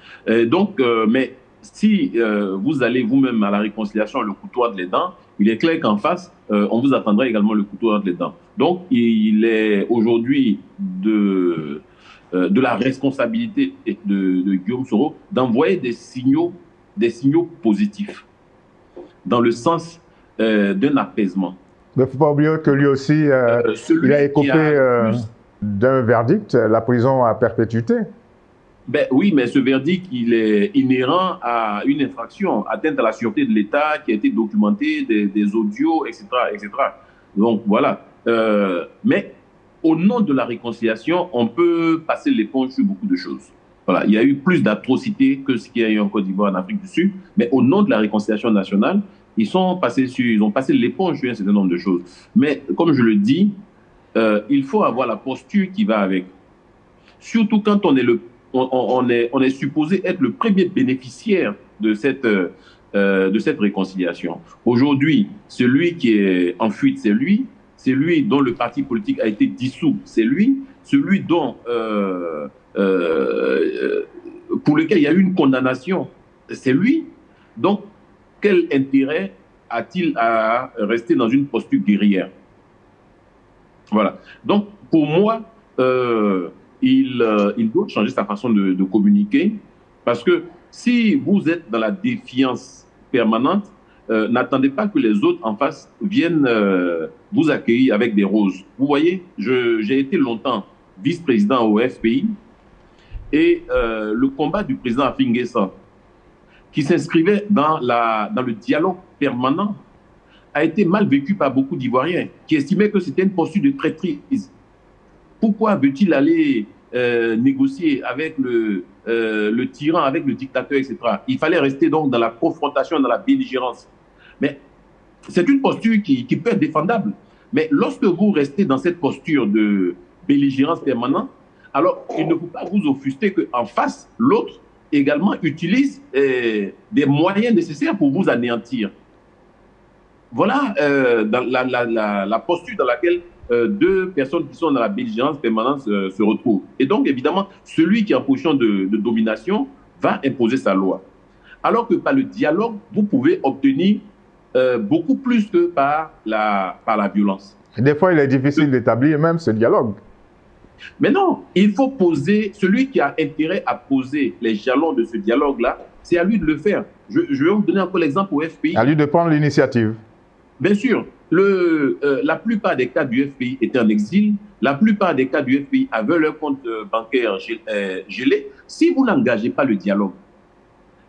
Mais si vous allez vous-même à la réconciliation le couteau entre les dents, il est clair qu'en face, on vous attendra également le couteau entre les dents. Donc, il est aujourd'hui de la responsabilité de Guillaume Soro d'envoyer des signaux positifs dans le sens d'un apaisement. Il ne faut pas oublier que lui aussi, il a écopé d'un verdict, la prison à perpétuité. Ben oui, mais ce verdict, il est inhérent à une infraction, atteinte à la sûreté de l'État qui a été documentée, des audios, etc., etc. Donc voilà. Mais au nom de la réconciliation, on peut passer l'éponge sur beaucoup de choses. Voilà, il y a eu plus d'atrocités que ce qu'il y a eu en Côte d'Ivoire, en Afrique du Sud, mais au nom de la réconciliation nationale, ils ont passé l'éponge sur un certain nombre de choses. Mais comme je le dis, il faut avoir la posture qui va avec. Surtout quand on est supposé être le premier bénéficiaire de cette réconciliation. Aujourd'hui, celui qui est en fuite, c'est lui dont le parti politique a été dissous, c'est lui, celui dont, pour lequel il y a eu une condamnation, c'est lui. Donc, quel intérêt a-t-il à rester dans une posture guerrière? Voilà. Donc, pour moi, il doit changer sa façon de communiquer, parce que si vous êtes dans la défiance permanente, n'attendez pas que les autres en face viennent vous accueillir avec des roses. Vous voyez, j'ai été longtemps vice-président au FPI, et le combat du président Afingessa, qui s'inscrivait dans le dialogue permanent, a été mal vécu par beaucoup d'Ivoiriens qui estimaient que c'était une posture de traîtrise. Pourquoi veut-il aller négocier avec le tyran, avec le dictateur, etc. Il fallait rester donc dans la confrontation, dans la belligérance. Mais c'est une posture qui peut être défendable. Mais lorsque vous restez dans cette posture de belligérance permanente, alors il ne faut pas vous offusquer qu'en face, l'autre également utilise des moyens nécessaires pour vous anéantir. Voilà dans la posture dans laquelle deux personnes qui sont dans la belligérance permanente se retrouvent. Et donc, évidemment, celui qui est en position de domination va imposer sa loi. Alors que par le dialogue, vous pouvez obtenir beaucoup plus que par la violence. Des fois, il est difficile d'établir même ce dialogue. Mais non, il faut poser, celui qui a intérêt à poser les jalons de ce dialogue-là, c'est à lui de le faire. Je vais vous donner encore l'exemple au FPI. À lui de prendre l'initiative. Bien sûr, la plupart des cas du FPI étaient en exil, la plupart des cas du FPI avaient leur compte bancaire gelé. Si vous n'engagez pas le dialogue,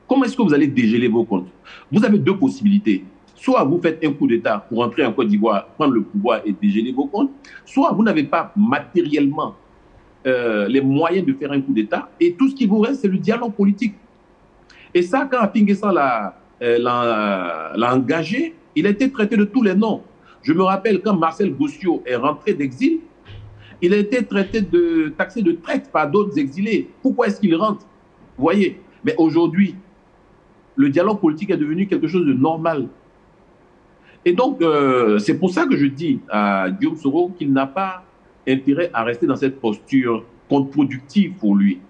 comment est-ce que vous allez dégeler vos comptes? Vous avez deux possibilités. Soit vous faites un coup d'État pour entrer en Côte d'Ivoire, prendre le pouvoir et dégeler vos comptes, soit vous n'avez pas matériellement les moyens de faire un coup d'État, et tout ce qui vous reste, c'est le dialogue politique. Et ça, quand Afingessa l'a engagé, il a été traité de tous les noms. Je me rappelle quand Marcel Gossio est rentré d'exil, il a été taxé de traite par d'autres exilés. Pourquoi est-ce qu'il rentre? Vous voyez? Mais aujourd'hui, le dialogue politique est devenu quelque chose de normal. Et donc, c'est pour ça que je dis à Guillaume Soro qu'il n'a pas intérêt à rester dans cette posture contre-productive pour lui,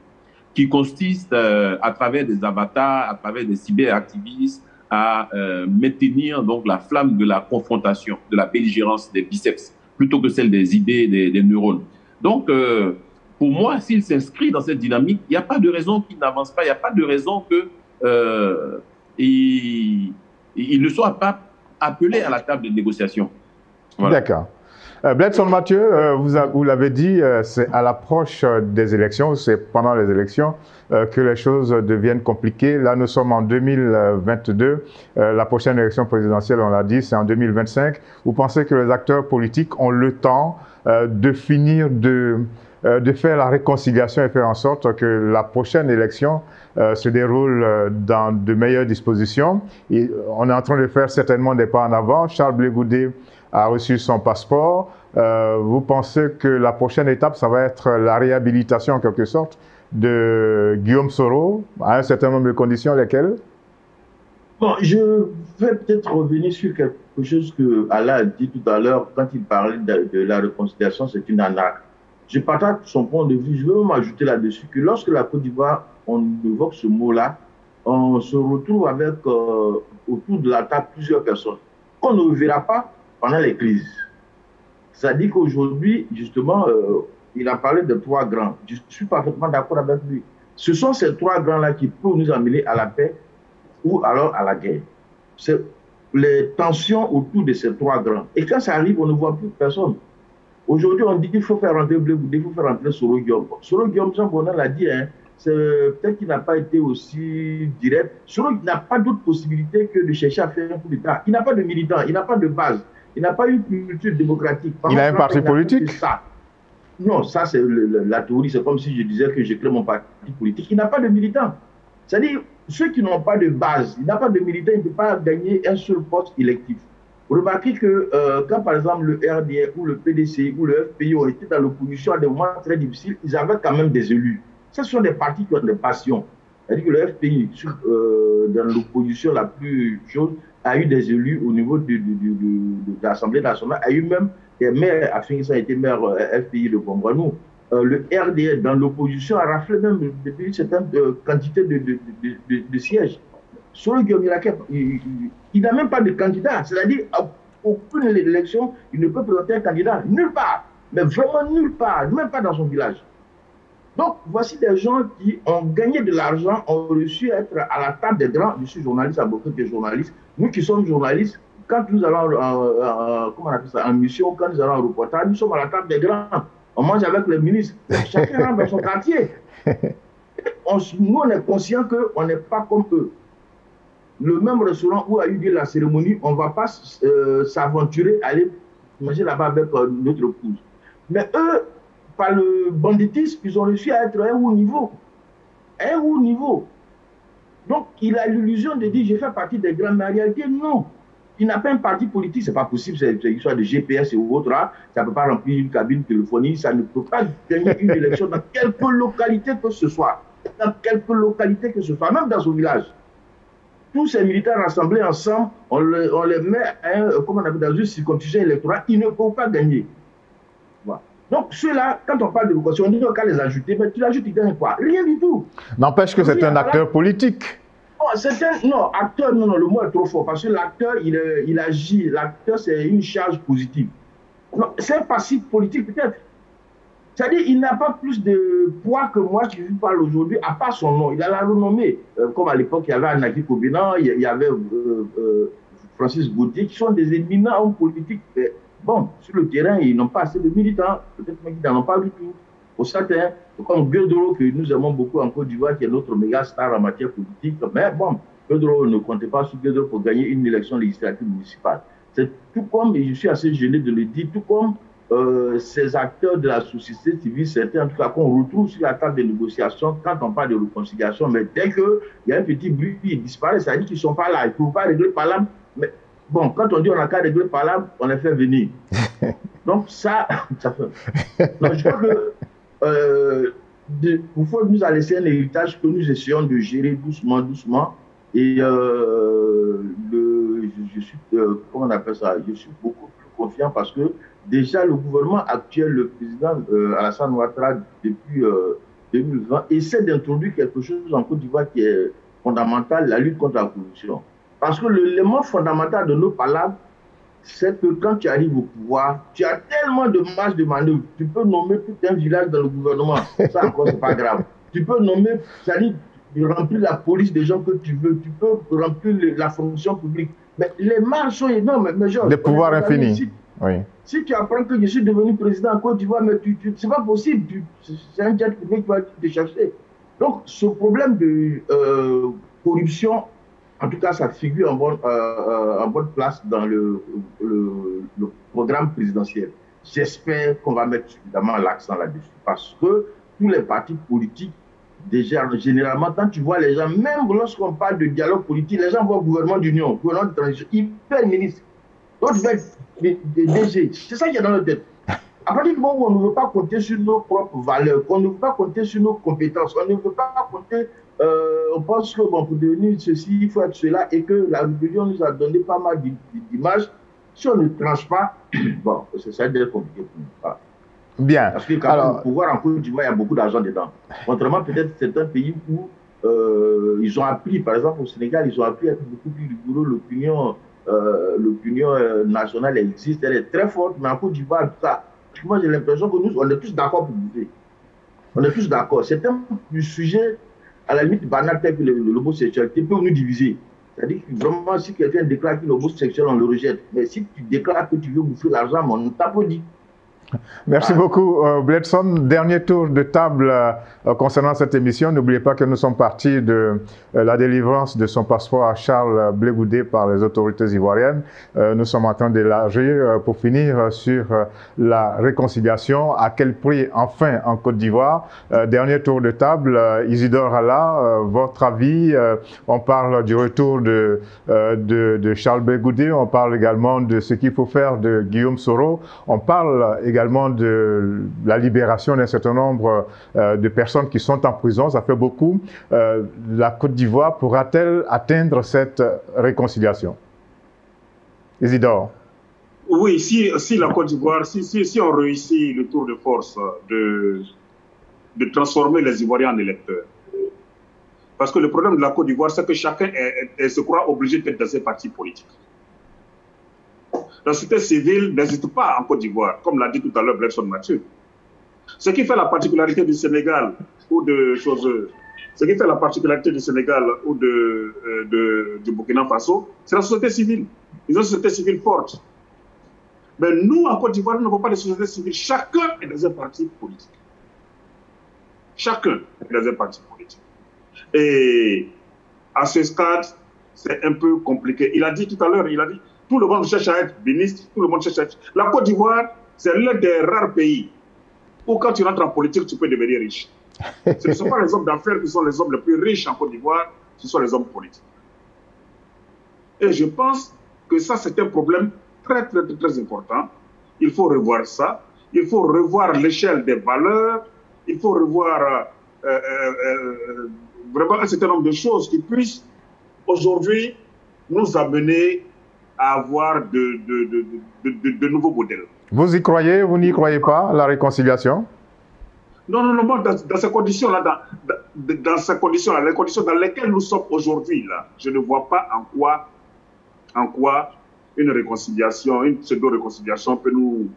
qui consiste à travers des avatars, à travers des cyberactivistes, à maintenir donc la flamme de la confrontation, de la belligérance des biceps, plutôt que celle des idées, des neurones. Donc, pour moi, s'il s'inscrit dans cette dynamique, il n'y a pas de raison qu'il n'avance pas, il n'y a pas de raison qu'il ne soit pas appelé à la table de négociation. Voilà. D'accord. Bledson Mathieu, vous l'avez dit, c'est à l'approche des élections, c'est pendant les élections que les choses deviennent compliquées. Là, nous sommes en 2022. La prochaine élection présidentielle, on l'a dit, c'est en 2025. Vous pensez que les acteurs politiques ont le temps de finir de faire la réconciliation et faire en sorte que la prochaine élection se déroule dans de meilleures dispositions? Et on est en train de faire certainement des pas en avant. Charles Blé Goudé a reçu son passeport. Vous pensez que la prochaine étape, ça va être la réhabilitation en quelque sorte de Guillaume Soro à un certain nombre de conditions, lesquelles? Bon, je vais peut-être revenir sur quelque chose que Alain a dit tout à l'heure quand il parlait de la réconciliation, c'est une arnaque. Je partage son point de vue. Je veux même ajouter là-dessus que lorsque la Côte d'Ivoire, on évoque ce mot-là, on se retrouve avec autour de la table plusieurs personnes qu'on ne verra pas pendant les crises. C'est-à-dire qu'aujourd'hui, justement, il a parlé de trois grands. Je suis parfaitement d'accord avec lui. Ce sont ces trois grands-là qui peuvent nous amener à la paix ou alors à la guerre. C'est les tensions autour de ces trois grands. Et quand ça arrive, on ne voit plus personne. Aujourd'hui, on dit qu'il faut faire rentrer Blé Goudé, il faut faire rentrer Soro Guillaume. Soro Guillaume, Jean Bonnet l'a dit, hein, peut-être qu'il n'a pas été aussi direct. Selon, il n'a pas d'autre possibilité que de chercher à faire un coup d'État. Il n'a pas de militant, il n'a pas de base, il n'a pas eu une culture démocratique. Il a un parti politique? Ça. Non, ça c'est la théorie, c'est comme si je disais que je crée mon parti politique. Il n'a pas de militant. C'est-à-dire, ceux qui n'ont pas de base, il n'a pas de militant, il ne peut pas gagner un seul poste électif. Vous remarquez que quand par exemple le RDR ou le PDC ou le FPI ont été dans l'opposition à des moments très difficiles, ils avaient quand même des élus. Ce sont des partis qui ont des passions. C'est-à-dire que le FPI, dans l'opposition la plus chaude, a eu des élus au niveau de l'Assemblée nationale, a eu même des maires, afin qu'ils aient été maires FPI de Congo. Le RDR, dans l'opposition, a raflé même une certaine quantité de sièges. Sur le Guillaume Iraké, il n'a même pas de candidat. C'est-à-dire, à aucune élection, il ne peut présenter un candidat. Nulle part. Mais vraiment nulle part. Même pas dans son village. Donc, voici des gens qui ont gagné de l'argent, ont réussi à être à la table des grands. Je suis journaliste, à beaucoup de journalistes. Nous qui sommes journalistes, quand nous allons comment on appelle ça, en mission, quand nous allons en reportage, nous sommes à la table des grands. On mange avec les ministres. Chacun rentre dans son quartier. Nous, on est conscients qu'on n'est pas comme eux. Le même restaurant où a eu lieu la cérémonie, on ne va pas s'aventurer à aller manger là-bas avec notre épouse. Mais eux, par le banditisme, ils ont réussi à être à un haut niveau. À un haut niveau. Donc, il a l'illusion de dire, je fais partie des grands, mais en réalité, non. Il n'a pas un parti politique, ce n'est pas possible, c'est une histoire de GPS et autres, ça ne peut pas remplir une cabine téléphonique, ça ne peut pas gagner une élection dans quelque localité que ce soit. Dans quelque localité que ce soit, même dans son village. Tous ces militaires rassemblés ensemble, on les met dans une circonscription électorale, ils ne peuvent pas gagner. Voilà. Donc ceux-là, quand on parle de l'équation, on dit qu'on va les ajouter, mais tu l'ajoutes, ils gagnent quoi? Rien du tout. N'empêche que c'est un acteur politique. Non, acteur, non, le mot est trop fort, parce que l'acteur, il agit, l'acteur c'est une charge positive. C'est un passif politique peut-être. C'est-à-dire qu'il n'a pas plus de poids que moi qui vous parle aujourd'hui, à part son nom. Il a la renommée. Comme à l'époque, il y avait Anaki Kobinan, il y avait Francis Gauthier, qui sont des éminents hommes politiques. Mais bon, sur le terrain, ils n'ont pas assez de militants. Peut-être même qu'ils n'en ont pas du tout. Pour certains, comme Guedro, que nous aimons beaucoup en Côte d'Ivoire, qui est notre méga star en matière politique. Mais bon, Guedro ne comptait pas sur Guedro pour gagner une élection législative municipale. C'est tout comme, et je suis assez gêné de le dire, tout comme ces acteurs de la société civile, certains en tout cas qu'on retrouve sur la table de négociation quand on parle de réconciliation, mais dès qu'il y a un petit bruit, ils disparaissent, ça veut dire qu'ils ne sont pas là, ils ne peuvent pas régler par là. Mais bon, quand on dit on n'a qu'à régler par là, on les fait venir. Donc ça fait... Donc, je crois que il faut nous laisser un héritage que nous essayons de gérer doucement, doucement. Et je suis, comment on appelle ça, je suis beaucoup plus confiant parce que déjà, le gouvernement actuel, le président Alassane Ouattara, depuis 2020, essaie d'introduire quelque chose en Côte d'Ivoire qui est fondamental, la lutte contre la corruption. Parce que l'élément fondamental de nos palabres, c'est que quand tu arrives au pouvoir, tu as tellement de marge de manœuvre. Tu peux nommer tout un village dans le gouvernement. Ça encore, c'est pas grave. Tu peux nommer, c'est-à-dire remplir la police des gens que tu veux. Tu peux remplir la fonction publique. Mais les marges sont énormes. Mais genre, des pouvoirs infinis. Oui. Si tu apprends que je suis devenu président en Côte d'Ivoire, mais c'est pas possible. C'est un jet privé qui va te chercher. Donc, ce problème de corruption, en tout cas, ça figure en bonne place dans le programme présidentiel. J'espère qu'on va mettre suffisamment l'accent là-dessus. Parce que tous les partis politiques, déjà, généralement, quand tu vois les gens, même lorsqu'on parle de dialogue politique, les gens voient gouvernement d'union, gouvernement de transition, ils perdent ministre. Donc, tu vas être DG. C'est ça qui est dans notre tête. À partir du moment où on ne veut pas compter sur nos propres valeurs, qu'on ne veut pas compter sur nos compétences, on ne veut pas compter, on pense que bon, pour devenir ceci, il faut être cela, et que la rébellion nous a donné pas mal d'images. Si on ne tranche pas, bon, ça va être compliqué pour nous. Voilà. Bien. Parce que quand même, le pouvoir en Côte d'Ivoire, il y a beaucoup d'argent dedans. Contrairement peut-être certains pays où ils ont appris, par exemple au Sénégal, ils ont appris à être beaucoup plus rigoureux. L'opinion nationale existe, elle est très forte, mais en Côte d'Ivoire, en tout cas, moi j'ai l'impression que nous, on est tous d'accord pour bouger. On est tous d'accord. C'est un sujet, à la limite, banal tel que l'homosexualité peut nous diviser. C'est-à-dire que vraiment, si quelqu'un déclare qu'il est homosexuel, on le rejette. Mais si tu déclares que tu veux bouffer l'argent, on t'applaudit. Merci beaucoup, Bledson. Dernier tour de table concernant cette émission. N'oubliez pas que nous sommes partis de la délivrance de son passeport à Charles Blé Goudé par les autorités ivoiriennes. Nous sommes en train d'élargir pour finir sur la réconciliation. À quel prix, enfin, en Côte d'Ivoire? Dernier tour de table. Isidore Alla, votre avis? On parle du retour de Charles Blé Goudé. On parle également de ce qu'il faut faire de Guillaume Soro. On parle également de la libération d'un certain nombre de personnes qui sont en prison. Ça fait beaucoup. La Côte d'Ivoire pourra-t-elle atteindre cette réconciliation? Isidore. Oui, si la Côte d'Ivoire, si on réussit le tour de force de transformer les Ivoiriens en électeurs. Parce que le problème de la Côte d'Ivoire, c'est que chacun se croit obligé d'être dans ses partis politiques. La société civile n'existe pas en Côte d'Ivoire, comme l'a dit tout à l'heure Bledson Mathieu. Ce qui fait la particularité du Sénégal ou de choses, ce qui fait la particularité du Sénégal ou du Burkina Faso, c'est la société civile. Ils ont une société civile forte. Mais nous, en Côte d'Ivoire, nous n'avons pas de société civile. Chacun est dans un parti politique. Chacun est dans un parti politique. Et à ce stade, c'est un peu compliqué. Il a dit tout à l'heure, il a dit, tout le monde cherche à être ministre, tout le monde cherche à être... La Côte d'Ivoire, c'est l'un des rares pays où quand tu rentres en politique, tu peux devenir riche. Ce ne sont pas les hommes d'affaires qui sont les hommes les plus riches en Côte d'Ivoire, ce sont les hommes politiques. Et je pense que ça, c'est un problème très, très, très important. Il faut revoir ça. Il faut revoir l'échelle des valeurs. Il faut revoir vraiment un certain nombre de choses qui puissent aujourd'hui nous amener à avoir de nouveaux modèles. Vous y croyez, vous n'y croyez pas, la réconciliation? Non, moi, dans ces conditions-là, dans ces conditions-là, les conditions dans lesquelles nous sommes aujourd'hui, là, je ne vois pas en quoi une réconciliation, une pseudo-réconciliation peut nous...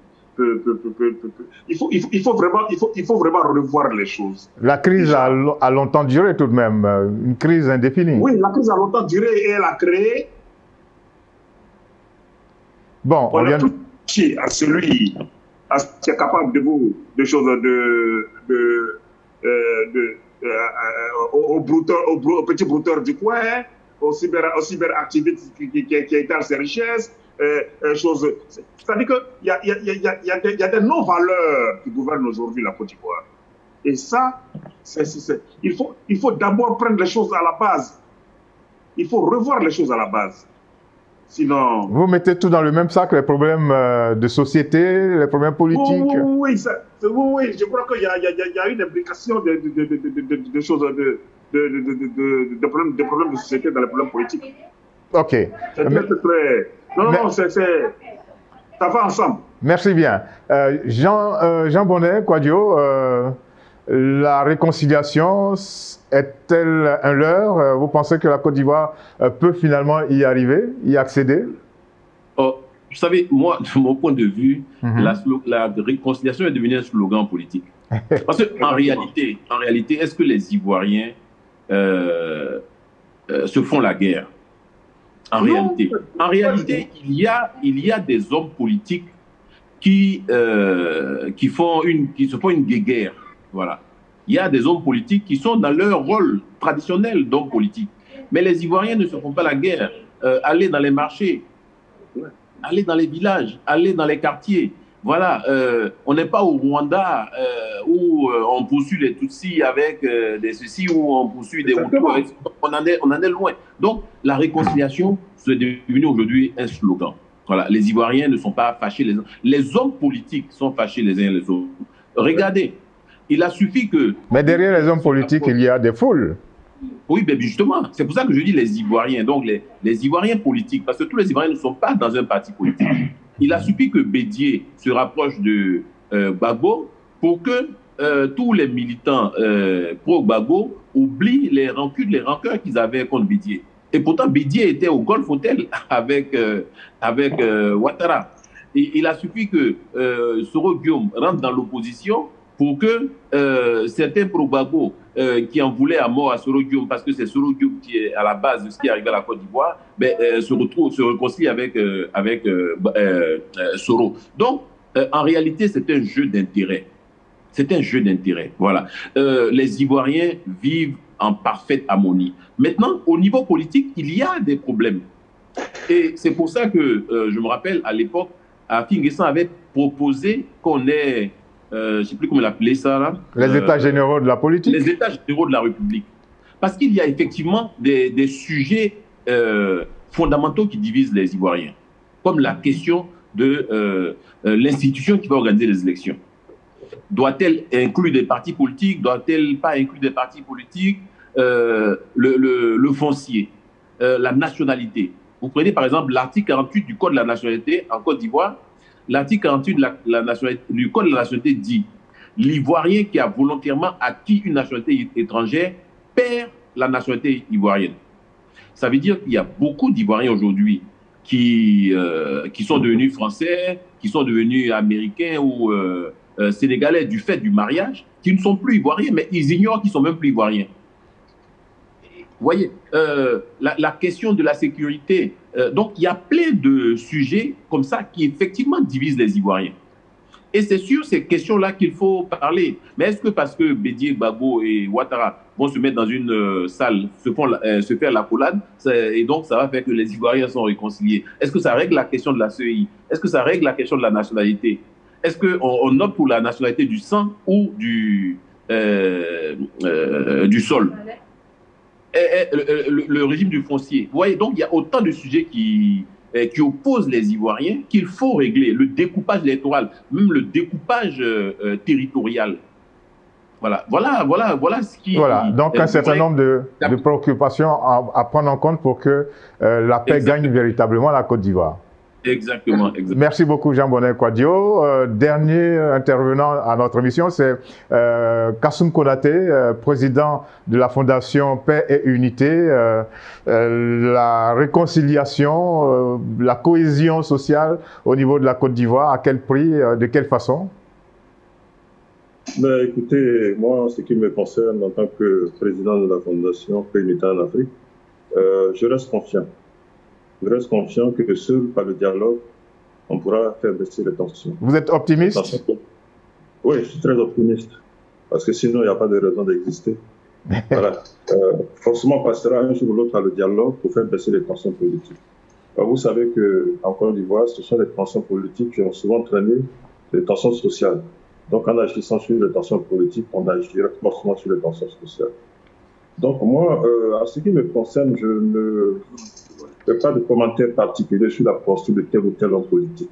Il faut vraiment revoir les choses. La crise a longtemps duré tout de même, une crise indéfinie. Oui, la crise a longtemps duré et elle a créé... Bon, on a touché à celui qui est capable de choses au petit brouteur du coin, au cyberactiviste qui étale ses richesses, c'est-à-dire qu'il y a des non-valeurs qui gouvernent aujourd'hui la Côte d'Ivoire. Et ça, il faut d'abord prendre les choses à la base. Il faut revoir les choses à la base. Sinon... Vous mettez tout dans le même sac, les problèmes de société, les problèmes politiques? Oui, je crois qu'il y a une implication de choses, de problèmes de société dans les problèmes politiques. Ok. Non, ça va ensemble. Merci bien. Jean Bonnet, Kouadio, la réconciliation est-elle un leurre? Vous pensez que la Côte d'Ivoire peut finalement y arriver, y accéder? Vous savez, moi, de mon point de vue, la réconciliation est devenue un slogan politique. Parce qu'en réalité, est-ce que les Ivoiriens se font la guerre? En réalité, il y a des hommes politiques qui se font une guéguerre. Voilà. Il y a des hommes politiques qui sont dans leur rôle traditionnel d'hommes politiques. Mais les Ivoiriens ne se font pas la guerre. Aller dans les marchés, aller dans les villages, aller dans les quartiers. Voilà, on n'est pas au Rwanda où on poursuit les Tutsis avec des ceci, où on poursuit des Hutus. On en est loin. Donc, la réconciliation, c'est devenu aujourd'hui un slogan. Voilà, les Ivoiriens ne sont pas fâchés les uns. Les hommes politiques sont fâchés les uns les autres. Regardez, il a suffi que... Mais derrière les hommes politiques, il y a des foules. Oui, mais justement, c'est pour ça que je dis les Ivoiriens, donc les Ivoiriens politiques, parce que tous les Ivoiriens ne sont pas dans un parti politique. Il a suffi que Bédié se rapproche de Gbagbo pour que tous les militants pro-Gbagbo oublient les rancunes, les rancœurs qu'ils avaient contre Bédié. Et pourtant, Bédié était au Golf Hotel avec Ouattara. Et il a suffi que Soro Guillaume rentre dans l'opposition pour que certains pro-Gbagbo qui en voulaient à mort à Soro Guillaume, parce que c'est Soro Guillaume qui est à la base de ce qui est arrivé à la Côte d'Ivoire, se réconcilient avec Soro. Donc, En réalité, c'est un jeu d'intérêt. C'est un jeu d'intérêt. Voilà. Les Ivoiriens vivent en parfaite harmonie. Maintenant, au niveau politique, il y a des problèmes. Et c'est pour ça que, je me rappelle, à l'époque, Afi N'Guessan avait proposé qu'on ait, je ne sais plus comment l'appeler ça, là. Les États généraux de la politique. Les États généraux de la République. Parce qu'il y a effectivement des sujets fondamentaux qui divisent les Ivoiriens, comme la question de l'institution qui va organiser les élections. Doit-elle inclure des partis politiques? Doit-elle pas inclure des partis politiques? Le foncier, la nationalité. Vous prenez par exemple l'article 48 du Code de la nationalité en Côte d'Ivoire. L'article 48 du Code de la nationalité dit « L'Ivoirien qui a volontairement acquis une nationalité étrangère perd la nationalité ivoirienne ». Ça veut dire qu'il y a beaucoup d'Ivoiriens aujourd'hui qui sont devenus français, qui sont devenus américains ou sénégalais du fait du mariage, qui ne sont plus ivoiriens, mais ils ignorent qu'ils ne sont même plus ivoiriens. Vous voyez, la question de la sécurité. Donc, il y a plein de sujets comme ça qui effectivement divisent les Ivoiriens. Et c'est sur ces questions-là qu'il faut parler. Mais est-ce que parce que Bédié, Gbagbo et Ouattara vont se mettre dans une salle, se faire la collade, et donc ça va faire que les Ivoiriens sont réconciliés? Est-ce que ça règle la question de la CEI? Est-ce que ça règle la question de la nationalité? Est-ce qu'on opte pour la nationalité du sang ou du sol? Le régime du foncier. Vous voyez, donc il y a autant de sujets qui opposent les Ivoiriens qu'il faut régler. Le découpage électoral, même le découpage territorial. Voilà ce qui... Voilà, donc un certain nombre de préoccupations à prendre en compte pour que la paix gagne véritablement la Côte d'Ivoire. Exactement. Merci beaucoup Jean Bonnet Kouadio. Dernier intervenant à notre émission, c'est Kassoum Konaté, président de la Fondation Paix et Unité. La réconciliation, la cohésion sociale au niveau de la Côte d'Ivoire, à quel prix, de quelle façon? Ben, écoutez, moi, ce qui me concerne en tant que président de la Fondation Paix et Unité en Afrique, je reste confiant. Je reste confiant que seul par le dialogue, on pourra faire baisser les tensions. Vous êtes optimiste? Oui, je suis très optimiste. Parce que sinon, il n'y a pas de raison d'exister. Voilà. Forcément, on passera un jour ou l'autre à le dialogue pour faire baisser les tensions politiques. Alors, vous savez qu'en Côte d'Ivoire, ce sont les tensions politiques qui ont souvent entraîné les tensions sociales. Donc, en agissant sur les tensions politiques, on agira forcément sur les tensions sociales. Donc, moi, en ce qui me concerne, je ne fais pas de commentaires particuliers sur la posture de tel ou tel homme politique.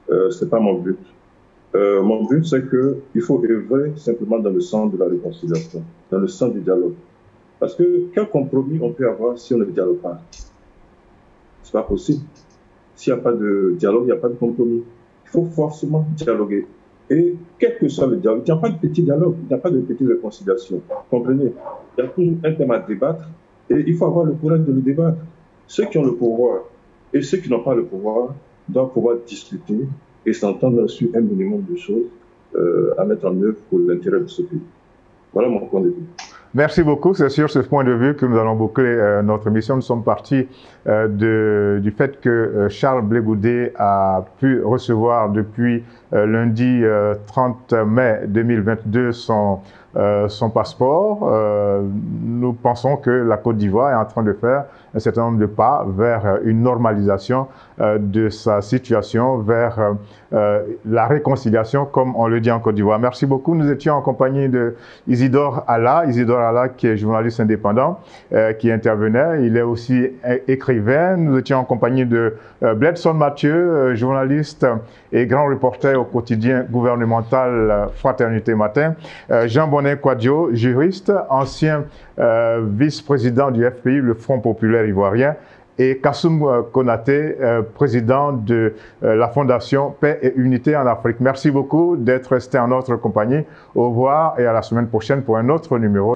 Ce n'est pas mon but. Mon but, c'est qu'il faut œuvrer simplement dans le sens de la réconciliation, dans le sens du dialogue. Parce que quel compromis on peut avoir si on ne dialogue pas? Ce n'est pas possible. S'il n'y a pas de dialogue, il n'y a pas de compromis. Il faut forcément dialoguer. Et quel que soit le dialogue, il n'y a pas de petit dialogue, il n'y a pas de petite réconciliation. Comprenez? Il y a toujours un thème à débattre et il faut avoir le courage de le débattre. Ceux qui ont le pouvoir et ceux qui n'ont pas le pouvoir doivent pouvoir discuter et s'entendre sur un minimum de choses à mettre en œuvre pour l'intérêt de ce pays. Voilà mon point de vue. Merci beaucoup. C'est sur ce point de vue que nous allons boucler notre émission. Nous sommes partis du fait que Charles Blé Goudé a pu recevoir depuis lundi 30 mai 2022 son passeport. Nous pensons que la Côte d'Ivoire est en train de faire un certain nombre de pas vers une normalisation de sa situation, vers la réconciliation, comme on le dit en Côte d'Ivoire. Merci beaucoup. Nous étions en compagnie de Isidore Alla, qui est journaliste indépendant, qui intervenait. Il est aussi écrivain. Nous étions en compagnie de Bledson Mathieu, journaliste et grand reporter au quotidien gouvernemental Fraternité Matin. Jean Bonnet Kouadio, juriste, ancien vice-président du FPI, le Front populaire ivoirien, et Kassoum Konaté, président de la Fondation Paix et Unité en Afrique. Merci beaucoup d'être resté en notre compagnie. Au revoir et à la semaine prochaine pour un autre numéro.